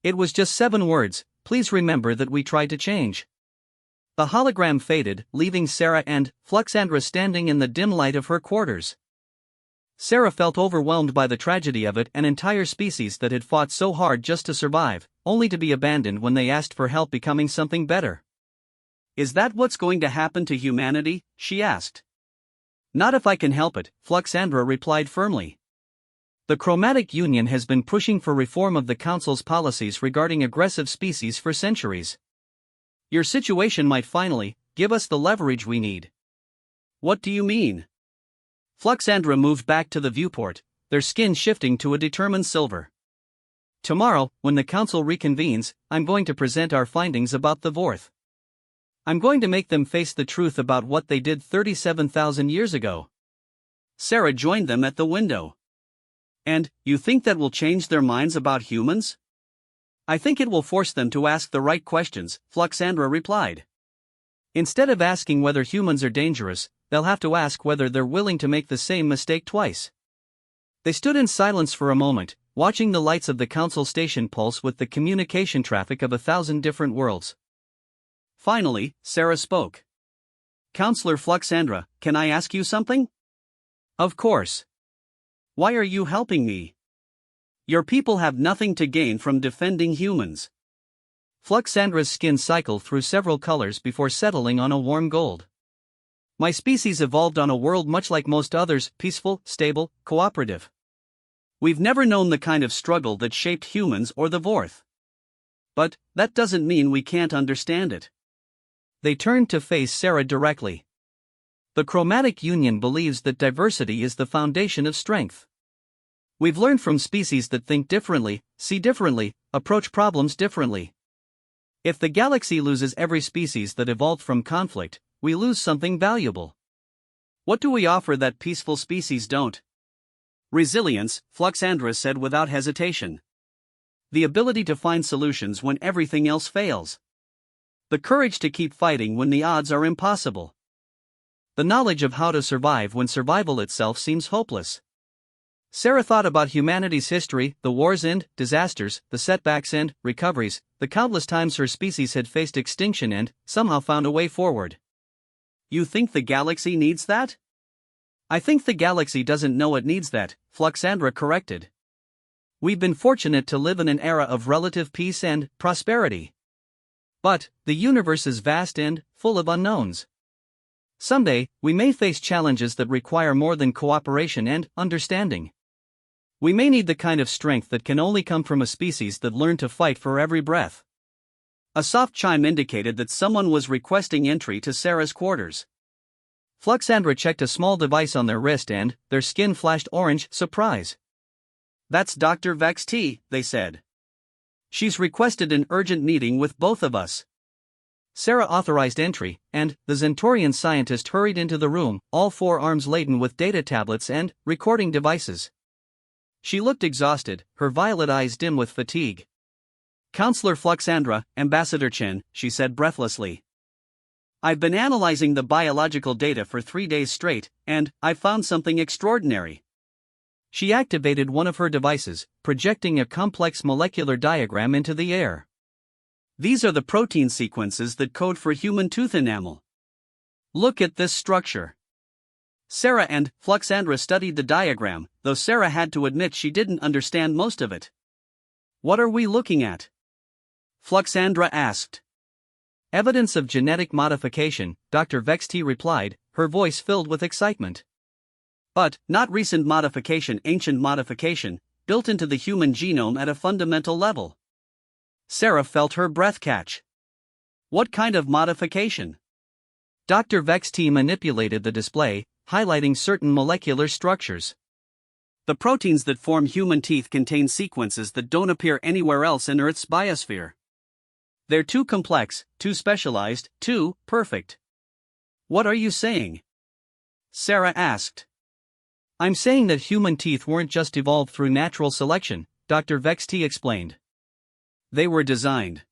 It was just 7 words, please remember that we tried to change. The hologram faded, leaving Sarah and Fluxandra standing in the dim light of her quarters. Sarah felt overwhelmed by the tragedy of it, an entire species that had fought so hard just to survive, only to be abandoned when they asked for help becoming something better. Is that what's going to happen to humanity? She asked. Not if I can help it, Fluxandra replied firmly. The Chromatic Union has been pushing for reform of the Council's policies regarding aggressive species for centuries. Your situation might finally give us the leverage we need. What do you mean? Fluxandra moved back to the viewport, their skin shifting to a determined silver. Tomorrow, when the Council reconvenes, I'm going to present our findings about the Vorth. I'm going to make them face the truth about what they did 37,000 years ago. Sarah joined them at the window. And, you think that will change their minds about humans? I think it will force them to ask the right questions, Fluxandra replied. Instead of asking whether humans are dangerous, they'll have to ask whether they're willing to make the same mistake twice. They stood in silence for a moment, watching the lights of the council station pulse with the communication traffic of 1,000 different worlds. Finally, Sarah spoke. Counselor Fluxandra, can I ask you something? Of course. Why are you helping me? Your people have nothing to gain from defending humans. Fluxandra's skin cycled through several colors before settling on a warm gold. My species evolved on a world much like most others, peaceful, stable, cooperative. We've never known the kind of struggle that shaped humans or the Vorth. But that doesn't mean we can't understand it. They turned to face Sarah directly. The Chromatic Union believes that diversity is the foundation of strength. We've learned from species that think differently, see differently, approach problems differently. If the galaxy loses every species that evolved from conflict, we lose something valuable. What do we offer that peaceful species don't? Resilience, Fluxandra said without hesitation. The ability to find solutions when everything else fails. The courage to keep fighting when the odds are impossible. The knowledge of how to survive when survival itself seems hopeless. Sarah thought about humanity's history, the wars and disasters, the setbacks and recoveries, the countless times her species had faced extinction and somehow found a way forward. You think the galaxy needs that? I think the galaxy doesn't know it needs that, Fluxandra corrected. We've been fortunate to live in an era of relative peace and prosperity. But the universe is vast and full of unknowns. Someday, we may face challenges that require more than cooperation and understanding. We may need the kind of strength that can only come from a species that learned to fight for every breath. A soft chime indicated that someone was requesting entry to Sarah's quarters. Fluxandra checked a small device on their wrist and their skin flashed orange surprise. That's Dr. Vex T, they said. She's requested an urgent meeting with both of us. Sarah authorized entry, and the Zentorian scientist hurried into the room, all 4 arms laden with data tablets and recording devices. She looked exhausted, her violet eyes dim with fatigue. Counselor Fluxandra, Ambassador Chen, she said breathlessly. I've been analyzing the biological data for 3 days straight, and I've found something extraordinary. She activated one of her devices, projecting a complex molecular diagram into the air. These are the protein sequences that code for human tooth enamel. Look at this structure. Sarah and Fluxandra studied the diagram, though Sarah had to admit she didn't understand most of it. What are we looking at? Fluxandra asked. Evidence of genetic modification, Dr. Vexty replied, her voice filled with excitement. But, not recent modification, ancient modification, built into the human genome at a fundamental level. Sarah felt her breath catch. What kind of modification? Dr. Vexty manipulated the display, highlighting certain molecular structures. The proteins that form human teeth contain sequences that don't appear anywhere else in Earth's biosphere. They're too complex, too specialized, too perfect. What are you saying? Sarah asked. I'm saying that human teeth weren't just evolved through natural selection, Dr. Vexty explained. They were designed.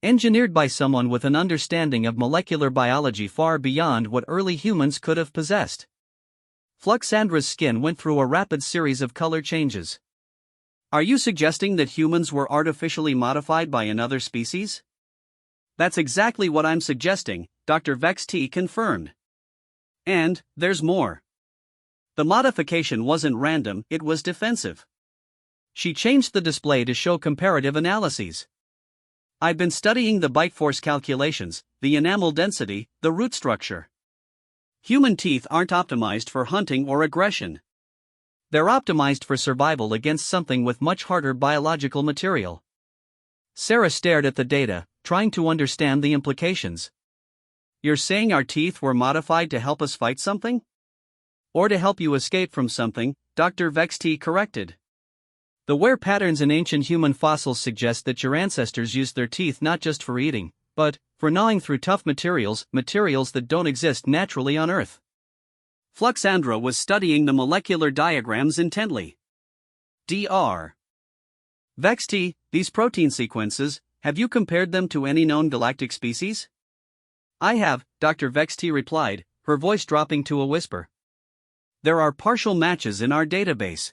Engineered by someone with an understanding of molecular biology far beyond what early humans could have possessed. Fluxandra's skin went through a rapid series of color changes. Are you suggesting that humans were artificially modified by another species? That's exactly what I'm suggesting, Dr. Vexty confirmed. And, there's more. The modification wasn't random, it was defensive. She changed the display to show comparative analyses. I've been studying the bite force calculations, the enamel density, the root structure. Human teeth aren't optimized for hunting or aggression. They're optimized for survival against something with much harder biological material. Sarah stared at the data, trying to understand the implications. You're saying our teeth were modified to help us fight something? Or to help you escape from something, Dr. Vexty corrected. The wear patterns in ancient human fossils suggest that your ancestors used their teeth not just for eating, but for gnawing through tough materials that don't exist naturally on Earth. Fluxandra was studying the molecular diagrams intently. Dr. Vexty, these protein sequences, have you compared them to any known galactic species? I have, Dr. Vexty replied, her voice dropping to a whisper. There are partial matches in our database.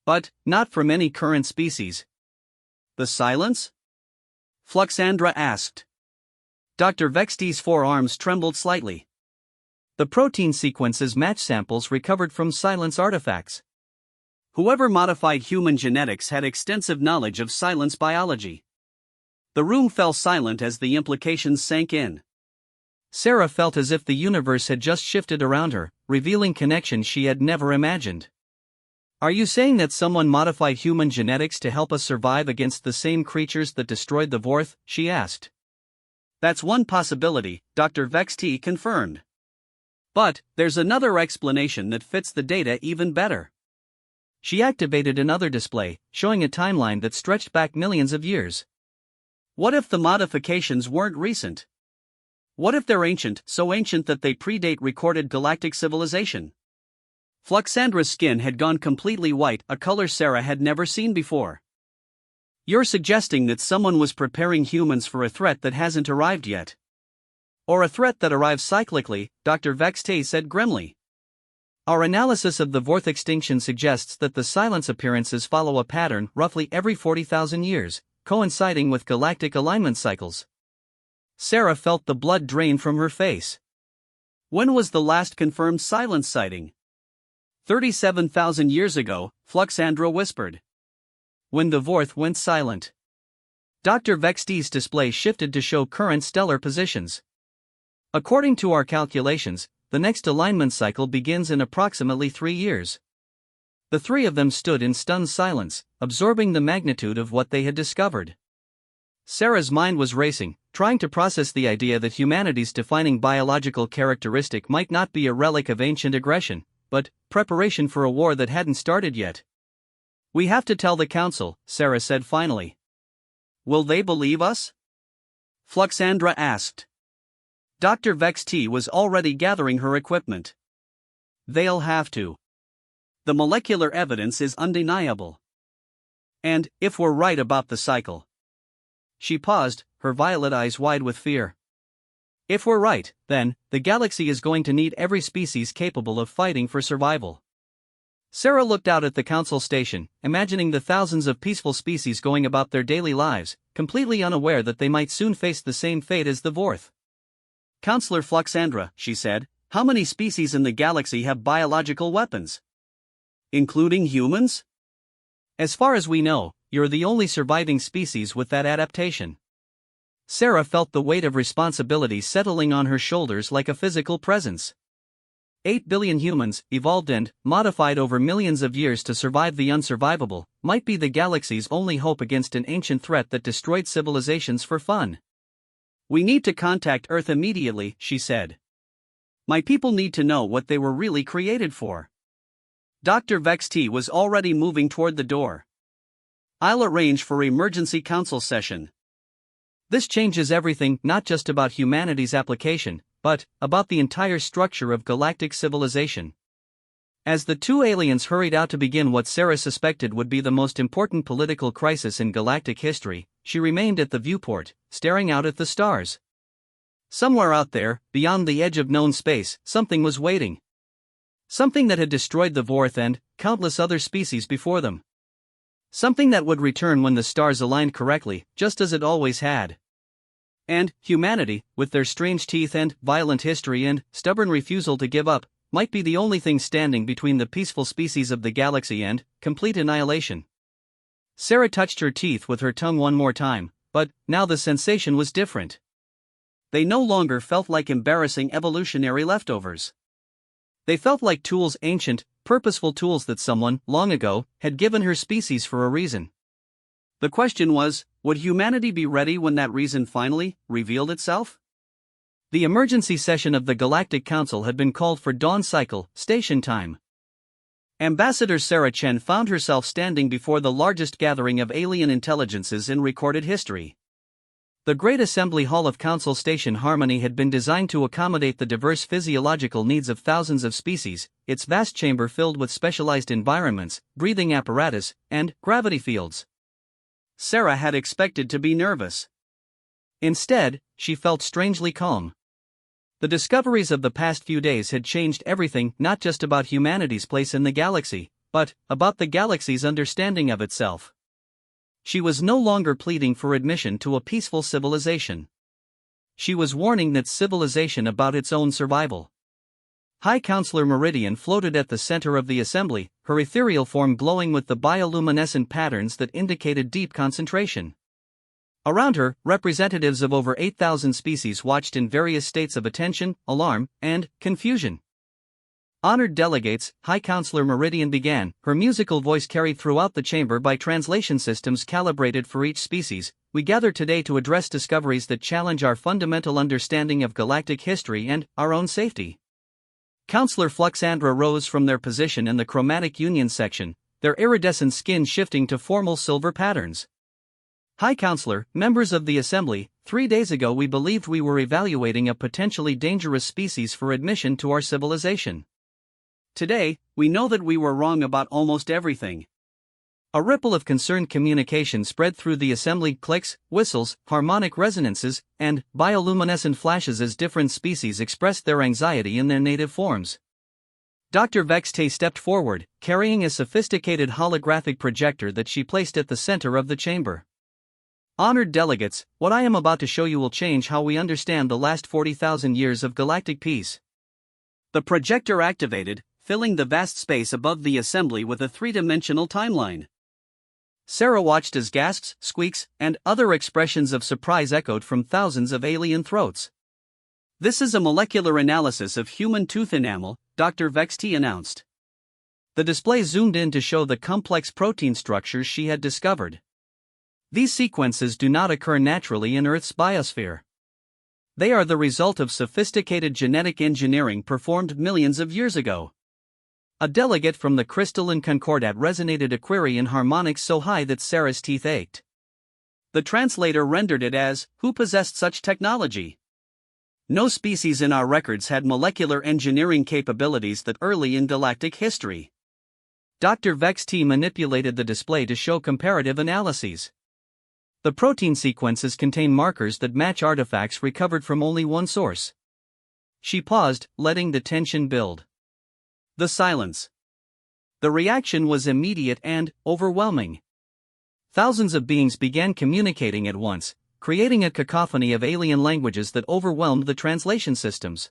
But, not from any current species. The silence? Fluxandra asked. Dr. Vexty's forearms trembled slightly. The protein sequences match samples recovered from silence artifacts. Whoever modified human genetics had extensive knowledge of silence biology. The room fell silent as the implications sank in. Sarah felt as if the universe had just shifted around her, revealing connections she had never imagined. Are you saying that someone modified human genetics to help us survive against the same creatures that destroyed the Vorth? She asked. That's one possibility, Dr. Vexty confirmed. But, there's another explanation that fits the data even better. She activated another display, showing a timeline that stretched back millions of years. What if the modifications weren't recent? What if they're ancient, so ancient that they predate recorded galactic civilization? Fluxandra's skin had gone completely white, a color Sarah had never seen before. You're suggesting that someone was preparing humans for a threat that hasn't arrived yet. Or a threat that arrives cyclically, Dr. Vexty said grimly. Our analysis of the Vorth extinction suggests that the silence appearances follow a pattern roughly every 40,000 years, coinciding with galactic alignment cycles. Sarah felt the blood drain from her face. When was the last confirmed silence sighting? 37,000 years ago, Fluxandra whispered. When the Vorth went silent. Dr. Vexty's display shifted to show current stellar positions. According to our calculations, the next alignment cycle begins in approximately 3 years. The three of them stood in stunned silence, absorbing the magnitude of what they had discovered. Sarah's mind was racing, trying to process the idea that humanity's defining biological characteristic might not be a relic of ancient aggression, but preparation for a war that hadn't started yet. We have to tell the council, Sarah said finally. Will they believe us? Fluxandra asked. Dr. Vexty was already gathering her equipment. They'll have to. The molecular evidence is undeniable. And, if we're right about the cycle. She paused, her violet eyes wide with fear. If we're right, then, the galaxy is going to need every species capable of fighting for survival. Sarah looked out at the council station, imagining the thousands of peaceful species going about their daily lives, completely unaware that they might soon face the same fate as the Vorth. Counselor Fluxandra, she said, how many species in the galaxy have biological weapons? Including humans? As far as we know, you're the only surviving species with that adaptation. Sarah felt the weight of responsibility settling on her shoulders like a physical presence. 8 billion humans, evolved and modified over millions of years to survive the unsurvivable, might be the galaxy's only hope against an ancient threat that destroyed civilizations for fun. We need to contact Earth immediately, she said. My people need to know what they were really created for. Dr. Vex T was already moving toward the door. I'll arrange for emergency council session. This changes everything, not just about humanity's application, but about the entire structure of galactic civilization. As the two aliens hurried out to begin what Sarah suspected would be the most important political crisis in galactic history, she remained at the viewport, staring out at the stars. Somewhere out there, beyond the edge of known space, something was waiting. Something that had destroyed the Vorth and countless other species before them. Something that would return when the stars aligned correctly, just as it always had. And humanity, with their strange teeth and violent history and stubborn refusal to give up, might be the only thing standing between the peaceful species of the galaxy and complete annihilation. Sarah touched her teeth with her tongue one more time, but now the sensation was different. They no longer felt like embarrassing evolutionary leftovers. They felt like tools, ancient, purposeful tools that someone, long ago, had given her species for a reason. The question was, would humanity be ready when that reason finally revealed itself? The emergency session of the Galactic Council had been called for dawn cycle, station time. Ambassador Sarah Chen found herself standing before the largest gathering of alien intelligences in recorded history. The Great Assembly Hall of Council Station Harmony had been designed to accommodate the diverse physiological needs of thousands of species, its vast chamber filled with specialized environments, breathing apparatus, and gravity fields. Sarah had expected to be nervous. Instead, she felt strangely calm. The discoveries of the past few days had changed everything, not just about humanity's place in the galaxy, but about the galaxy's understanding of itself. She was no longer pleading for admission to a peaceful civilization. She was warning that civilization about its own survival. High Counselor Meridian floated at the center of the assembly, her ethereal form glowing with the bioluminescent patterns that indicated deep concentration. Around her, representatives of over 8,000 species watched in various states of attention, alarm, and confusion. Honored delegates, High Counselor Meridian began, her musical voice carried throughout the chamber by translation systems calibrated for each species. We gather today to address discoveries that challenge our fundamental understanding of galactic history and our own safety. Counselor Fluxandra rose from their position in the chromatic union section, their iridescent skin shifting to formal silver patterns. High Counselor, members of the Assembly, 3 days ago we believed we were evaluating a potentially dangerous species for admission to our civilization. Today, we know that we were wrong about almost everything. A ripple of concerned communication spread through the assembly, clicks, whistles, harmonic resonances, and bioluminescent flashes as different species expressed their anxiety in their native forms. Dr. Vexte stepped forward, carrying a sophisticated holographic projector that she placed at the center of the chamber. Honored delegates, what I am about to show you will change how we understand the last 40,000 years of galactic peace. The projector activated, filling the vast space above the assembly with a three-dimensional timeline. Sarah watched as gasps, squeaks, and other expressions of surprise echoed from thousands of alien throats. This is a molecular analysis of human tooth enamel, Dr. Vexte announced. The display zoomed in to show the complex protein structures she had discovered. These sequences do not occur naturally in Earth's biosphere. They are the result of sophisticated genetic engineering performed millions of years ago. A delegate from the crystalline concordat resonated a query in harmonics so high that Sarah's teeth ached. The translator rendered it as, "Who possessed such technology?" No species in our records had molecular engineering capabilities that early in galactic history. Dr. Vexte manipulated the display to show comparative analyses. The protein sequences contain markers that match artifacts recovered from only one source. She paused, letting the tension build. The silence. The reaction was immediate and overwhelming. Thousands of beings began communicating at once, creating a cacophony of alien languages that overwhelmed the translation systems.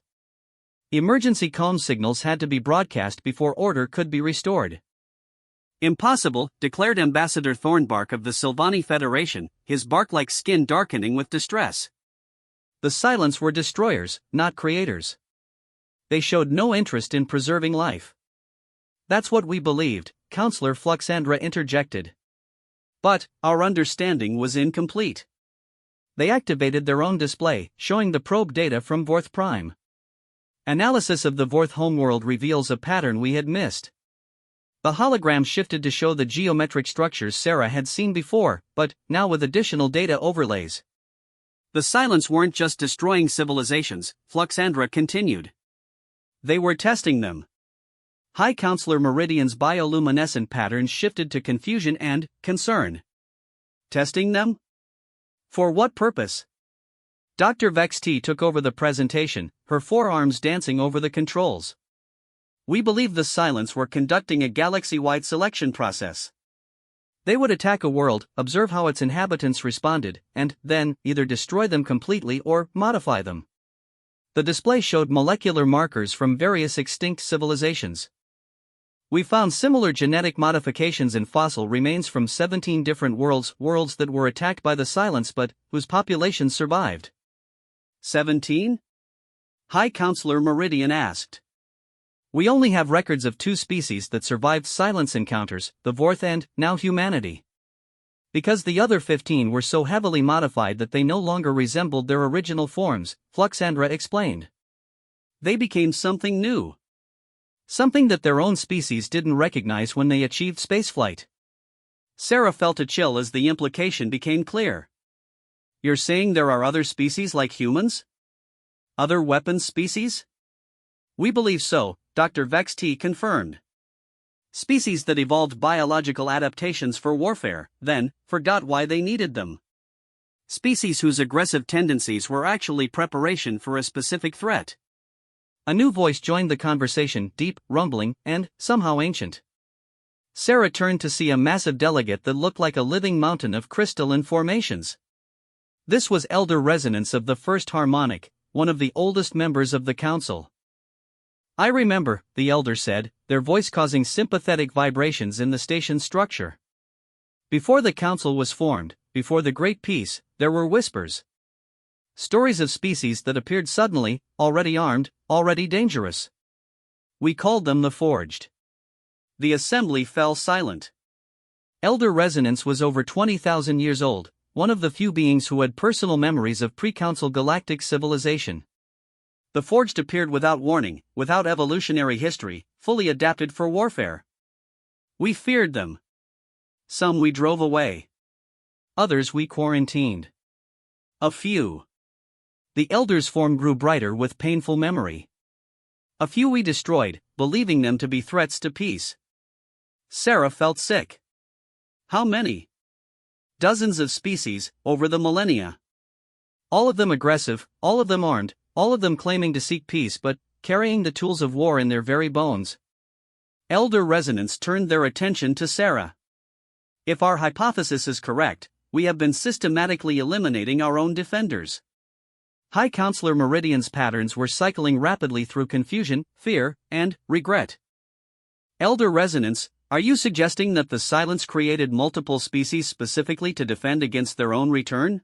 Emergency comm signals had to be broadcast before order could be restored. "Impossible," declared Ambassador Thornbark of the Sylvani Federation, his bark-like skin darkening with distress. The Silents were destroyers, not creators. They showed no interest in preserving life. "That's what we believed," Counselor Fluxandra interjected. "But our understanding was incomplete." They activated their own display, showing the probe data from Vorth Prime. Analysis of the Vorth homeworld reveals a pattern we had missed. The hologram shifted to show the geometric structures Sarah had seen before, but now with additional data overlays. "The Silents weren't just destroying civilizations," Fluxandra continued. "They were testing them." High Counselor Meridian's bioluminescent patterns shifted to confusion and concern. "Testing them? For what purpose?" Dr. Vex T took over the presentation, her forearms dancing over the controls. "We believe the Silents were conducting a galaxy-wide selection process. They would attack a world, observe how its inhabitants responded, and then either destroy them completely or modify them." The display showed molecular markers from various extinct civilizations. "We found similar genetic modifications in fossil remains from 17 different worlds that were attacked by the Silents but whose populations survived." 17? High Counselor Meridian asked. "We only have records of 2 species that survived Silence encounters, the Vorth and, now humanity. Because the other 15 were so heavily modified that they no longer resembled their original forms," Fluxandra explained. "They became something new. Something that their own species didn't recognize when they achieved spaceflight." Sarah felt a chill as the implication became clear. "You're saying there are other species like humans? Other weapons species?" "We believe so," Dr. Vex T confirmed. "Species that evolved biological adaptations for warfare, then forgot why they needed them. Species whose aggressive tendencies were actually preparation for a specific threat." A new voice joined the conversation, deep, rumbling, and somehow ancient. Sarah turned to see a massive delegate that looked like a living mountain of crystalline formations. This was Elder Resonance of the First Harmonic, one of the oldest members of the Council. "I remember," the Elder said, their voice causing sympathetic vibrations in the station's structure. "Before the Council was formed, before the Great Peace, there were whispers. Stories of species that appeared suddenly, already armed, already dangerous. We called them the Forged." The assembly fell silent. Elder Resonance was over 20,000 years old, one of the few beings who had personal memories of pre-Council galactic civilization. "The Forged appeared without warning, without evolutionary history, fully adapted for warfare. We feared them. Some we drove away. Others we quarantined. A few." The Elder's form grew brighter with painful memory. "A few we destroyed, believing them to be threats to peace." Sarah felt sick. "How many?" "Dozens of species, over the millennia. All of them aggressive, all of them armed, all of them claiming to seek peace but carrying the tools of war in their very bones." Elder Resonance turned their attention to Sarah. "If our hypothesis is correct, we have been systematically eliminating our own defenders." High Counselor Meridian's patterns were cycling rapidly through confusion, fear, and regret. "Elder Resonance, are you suggesting that the Silents created multiple species specifically to defend against their own return?"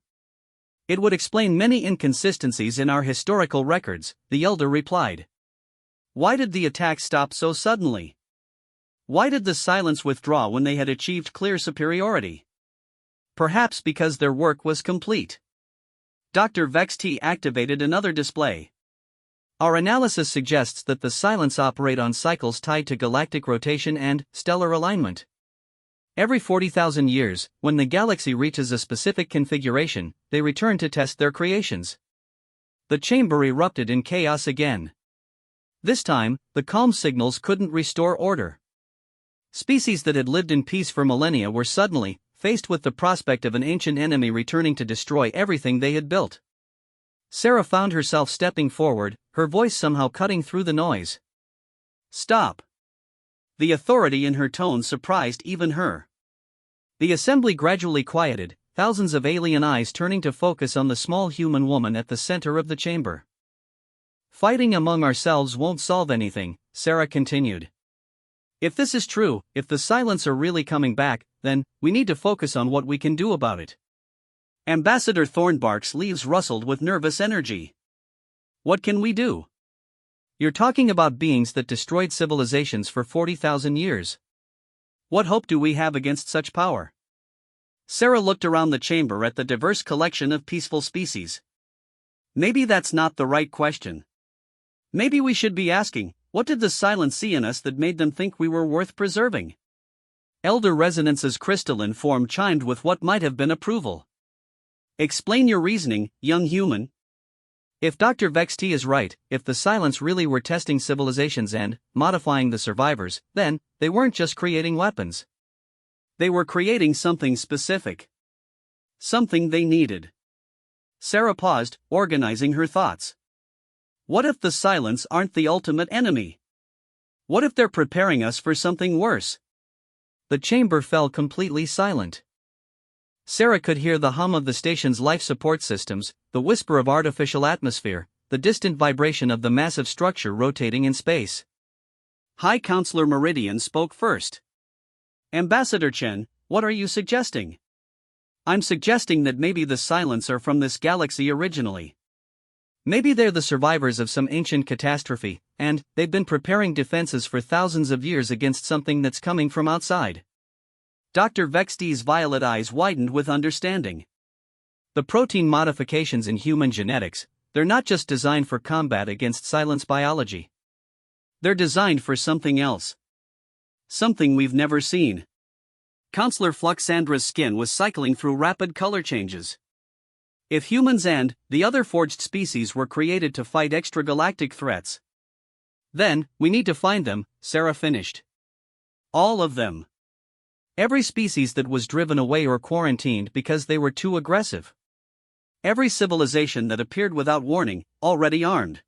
"It would explain many inconsistencies in our historical records," the Elder replied. "Why did the attack stop so suddenly? Why did the Silents withdraw when they had achieved clear superiority? Perhaps because their work was complete." Dr. Vex T activated another display. "Our analysis suggests that the Silents operate on cycles tied to galactic rotation and stellar alignment. Every 40,000 years, when the galaxy reaches a specific configuration, they return to test their creations." The chamber erupted in chaos again. This time, the calm signals couldn't restore order. Species that had lived in peace for millennia were suddenly faced with the prospect of an ancient enemy returning to destroy everything they had built. Sarah found herself stepping forward, her voice somehow cutting through the noise. "Stop." The authority in her tone surprised even her. The assembly gradually quieted, thousands of alien eyes turning to focus on the small human woman at the center of the chamber. Fighting among ourselves won't solve anything, Sarah continued. If this is true, if the silence are really coming back, then we need to focus on what we can do about it. Ambassador Thornbark's leaves rustled with nervous energy. What can we do? You're talking about beings that destroyed civilizations for 40,000 years. What hope do we have against such power? Sarah looked around the chamber at the diverse collection of peaceful species. Maybe that's not the right question. Maybe we should be asking, what did the silence see in us that made them think we were worth preserving? Elder Resonance's crystalline form chimed with what might have been approval. Explain your reasoning, young human. If Dr. Vex-T is right, if the silence really were testing civilizations and modifying the survivors, then they weren't just creating weapons. They were creating something specific. Something they needed. Sarah paused, organizing her thoughts. What if the silence aren't the ultimate enemy? What if they're preparing us for something worse? The chamber fell completely silent. Sarah could hear the hum of the station's life support systems, the whisper of artificial atmosphere, the distant vibration of the massive structure rotating in space. High Counselor Meridian spoke first. Ambassador Chen, what are you suggesting? I'm suggesting that maybe the silence are from this galaxy originally. Maybe they're the survivors of some ancient catastrophe, and they've been preparing defenses for thousands of years against something that's coming from outside. Dr. Vex-T's violet eyes widened with understanding. The protein modifications in human genetics, they're not just designed for combat against silence biology. They're designed for something else. Something we've never seen. Counselor Fluxandra's skin was cycling through rapid color changes. If humans and the other forged species were created to fight extragalactic threats, then we need to find them, Sarah finished. All of them. Every species that was driven away or quarantined because they were too aggressive. Every civilization that appeared without warning, already armed.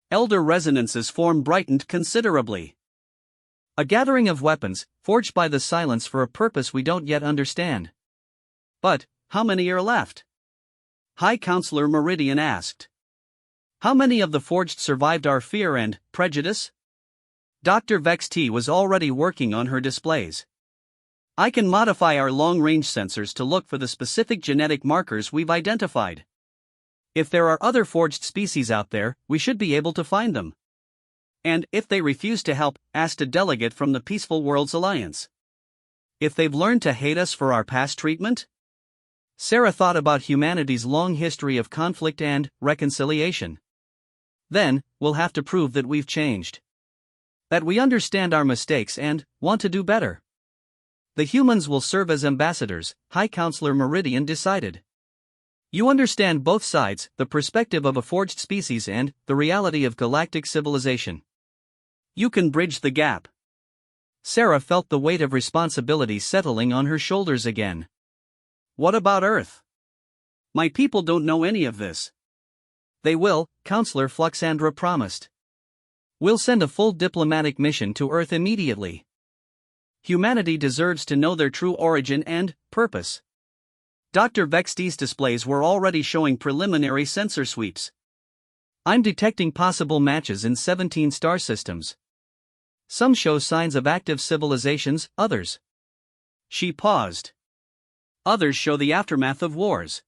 Elder Resonance's form brightened considerably. A gathering of weapons, forged by the silence for a purpose we don't yet understand. But, how many are left? High Counselor Meridian asked. How many of the forged survived our fear and prejudice? Dr. Vex-T was already working on her displays. I can modify our long-range sensors to look for the specific genetic markers we've identified. If there are other forged species out there, we should be able to find them. And if they refuse to help, ask a delegate from the Peaceful Worlds Alliance. If they've learned to hate us for our past treatment? Sarah thought about humanity's long history of conflict and reconciliation. Then, we'll have to prove that we've changed. That we understand our mistakes and want to do better. The humans will serve as ambassadors, High Counselor Meridian decided. You understand both sides, the perspective of a forged species and the reality of galactic civilization. You can bridge the gap. Sarah felt the weight of responsibility settling on her shoulders again. What about Earth? My people don't know any of this. They will, Counselor Fluxandra promised. We'll send a full diplomatic mission to Earth immediately. Humanity deserves to know their true origin and purpose. Dr. Vex-T's displays were already showing preliminary sensor sweeps. I'm detecting possible matches in 17 star systems. Some show signs of active civilizations, others. She paused. Others show the aftermath of wars.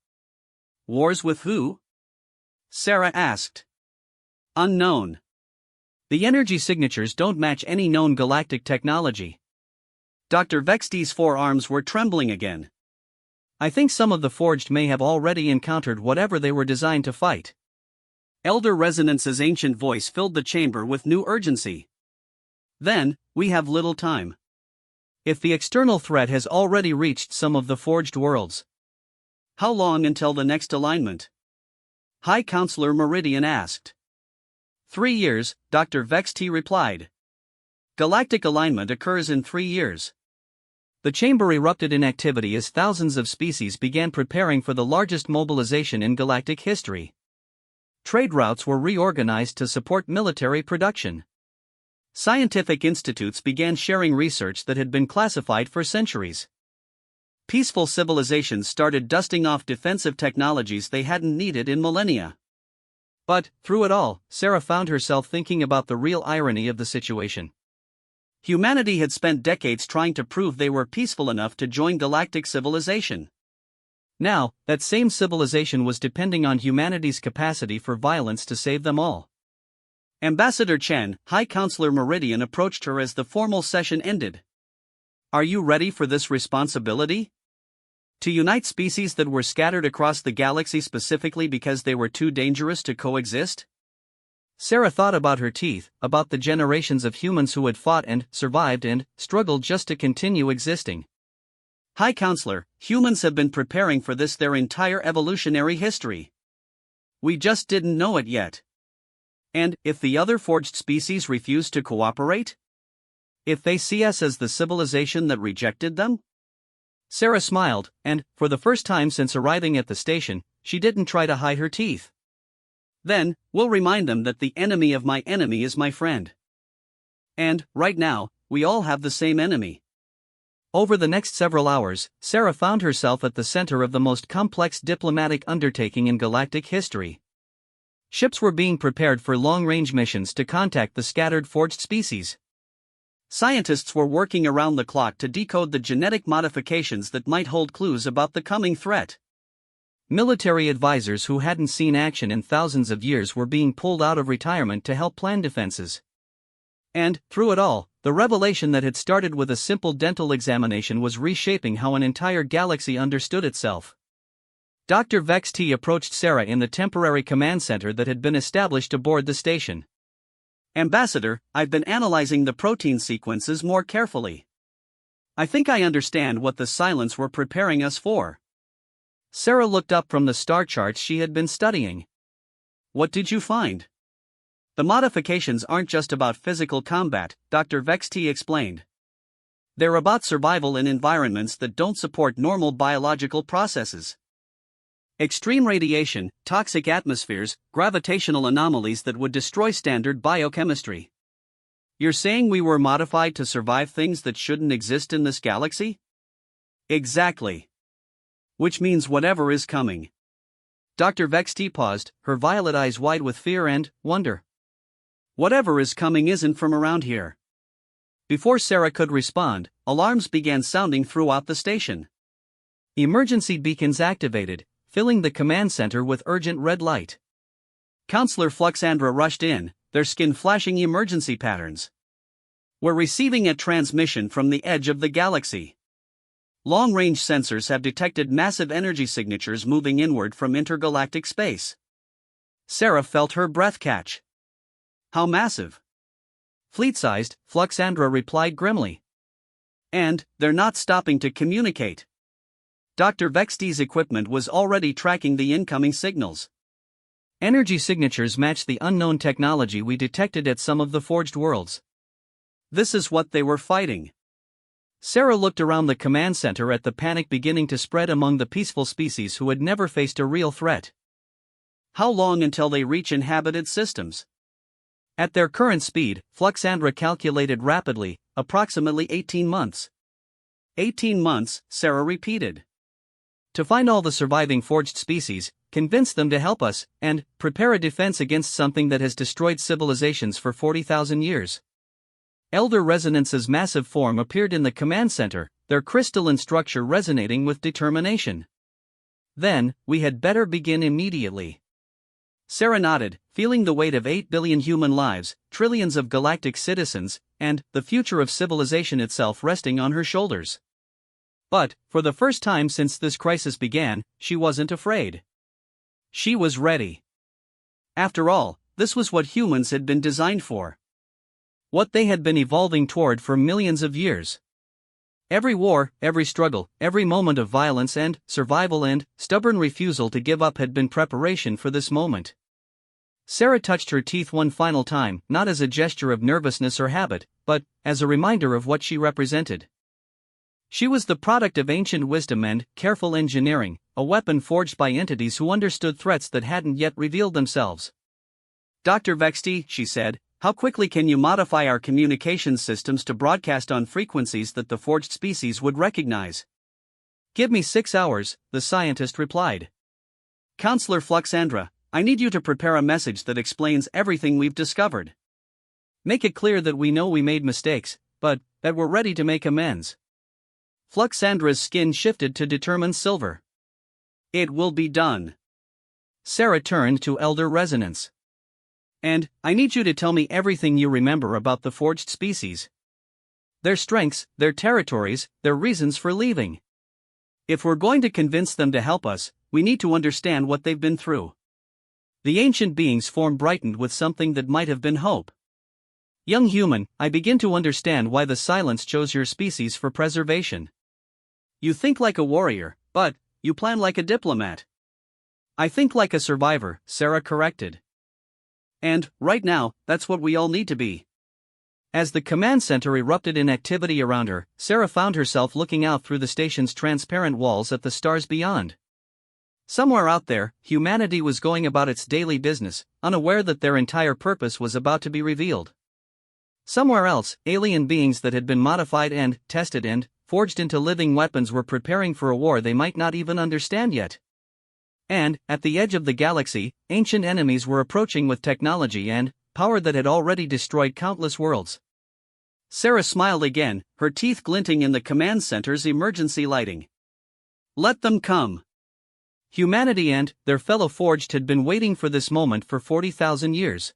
Wars with who? Sarah asked. Unknown. The energy signatures don't match any known galactic technology. Dr. Vex-T's forearms were trembling again. I think some of the forged may have already encountered whatever they were designed to fight. Elder Resonance's ancient voice filled the chamber with new urgency. Then, we have little time. If the external threat has already reached some of the forged worlds, how long until the next alignment? High Counselor Meridian asked. 3 years, Dr. Vex-T replied. Galactic alignment occurs in 3 years. The chamber erupted in activity as thousands of species began preparing for the largest mobilization in galactic history. Trade routes were reorganized to support military production. Scientific institutes began sharing research that had been classified for centuries. peaceful civilizations started dusting off defensive technologies they hadn't needed in millennia. But, through it all, Sarah found herself thinking about the real irony of the situation. Humanity had spent decades trying to prove they were peaceful enough to join galactic civilization. Now, that same civilization was depending on humanity's capacity for violence to save them all. Ambassador Chen, High Counselor Meridian approached her as the formal session ended. Are you ready for this responsibility? To unite species that were scattered across the galaxy specifically because they were too dangerous to coexist? Sarah thought about her teeth, about the generations of humans who had fought and survived and struggled just to continue existing. High Counselor, humans have been preparing for this their entire evolutionary history. We just didn't know it yet. And if the other forged species refuse to cooperate? If they see us as the civilization that rejected them? Sarah smiled, and, for the first time since arriving at the station, she didn't try to hide her teeth. Then, we'll remind them that the enemy of my enemy is my friend. And, right now, we all have the same enemy. Over the next several hours, Sarah found herself at the center of the most complex diplomatic undertaking in galactic history. Ships were being prepared for long-range missions to contact the scattered forged species. Scientists were working around the clock to decode the genetic modifications that might hold clues about the coming threat. Military advisors who hadn't seen action in thousands of years were being pulled out of retirement to help plan defenses. And, through it all, the revelation that had started with a simple dental examination was reshaping how an entire galaxy understood itself. Dr. Vex T approached Sarah in the temporary command center that had been established aboard the station. Ambassador, I've been analyzing the protein sequences more carefully. I think I understand what the Silents were preparing us for. Sarah looked up from the star charts she had been studying. What did you find? The modifications aren't just about physical combat, Dr. Vex T explained. They're about survival in environments that don't support normal biological processes. Extreme radiation, toxic atmospheres, gravitational anomalies that would destroy standard biochemistry. You're saying we were modified to survive things that shouldn't exist in this galaxy? Exactly. Which means whatever is coming. Dr. Vex T paused, her violet eyes wide with fear and wonder. Whatever is coming isn't from around here. Before Sarah could respond, alarms began sounding throughout the station. Emergency beacons activated, filling the command center with urgent red light. Counselor Fluxandra rushed in, their skin flashing emergency patterns. We're receiving a transmission from the edge of the galaxy. Long-range sensors have detected massive energy signatures moving inward from intergalactic space. Sarah felt her breath catch. How massive? Fleet-sized, Fluxandra replied grimly. And, they're not stopping to communicate. Dr. Vex T's equipment was already tracking the incoming signals. Energy signatures matched the unknown technology we detected at some of the forged worlds. This is what they were fighting. Sarah looked around the command center at the panic beginning to spread among the peaceful species who had never faced a real threat. How long until they reach inhabited systems? At their current speed, Fluxandra calculated rapidly, approximately 18 months. 18 months, Sarah repeated. To find all the surviving forged species, convince them to help us, and prepare a defense against something that has destroyed civilizations for 40,000 years. Elder Resonance's massive form appeared in the command center, their crystalline structure resonating with determination. Then, we had better begin immediately. Sarah nodded, feeling the weight of 8 billion human lives, trillions of galactic citizens, and the future of civilization itself resting on her shoulders. But, for the first time since this crisis began, she wasn't afraid. She was ready. After all, this was what humans had been designed for. What they had been evolving toward for millions of years. Every war, every struggle, every moment of violence and survival and stubborn refusal to give up had been preparation for this moment. Sarah touched her teeth one final time, not as a gesture of nervousness or habit, but as a reminder of what she represented. She was the product of ancient wisdom and careful engineering, a weapon forged by entities who understood threats that hadn't yet revealed themselves. Dr. Vex T, she said, how quickly can you modify our communications systems to broadcast on frequencies that the forged species would recognize? Give me 6 hours, the scientist replied. Counselor Fluxandra, I need you to prepare a message that explains everything we've discovered. Make it clear that we know we made mistakes, but that we're ready to make amends. Fluxandra's skin shifted to determined silver. It will be done. Sarah turned to Elder Resonance. And, I need you to tell me everything you remember about the forged species. Their strengths, their territories, their reasons for leaving. If we're going to convince them to help us, we need to understand what they've been through. The ancient being's form brightened with something that might have been hope. Young human, I begin to understand why the Silence chose your species for preservation. You think like a warrior, but you plan like a diplomat. I think like a survivor, Sarah corrected. And, right now, that's what we all need to be. As the command center erupted in activity around her, Sarah found herself looking out through the station's transparent walls at the stars beyond. Somewhere out there, humanity was going about its daily business, unaware that their entire purpose was about to be revealed. Somewhere else, alien beings that had been modified and tested and forged into living weapons were preparing for a war they might not even understand yet. And, at the edge of the galaxy, ancient enemies were approaching with technology and power that had already destroyed countless worlds. Sarah smiled again, her teeth glinting in the command center's emergency lighting. Let them come. Humanity and their fellow forged had been waiting for this moment for 40,000 years.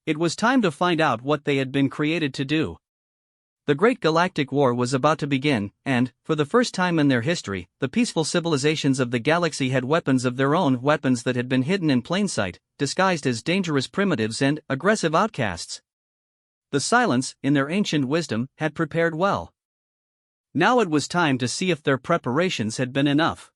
It was time to find out what they had been created to do. The Great Galactic War was about to begin, and, for the first time in their history, the peaceful civilizations of the galaxy had weapons of their own, weapons that had been hidden in plain sight, disguised as dangerous primitives and aggressive outcasts. The Silence, in their ancient wisdom, had prepared well. Now it was time to see if their preparations had been enough.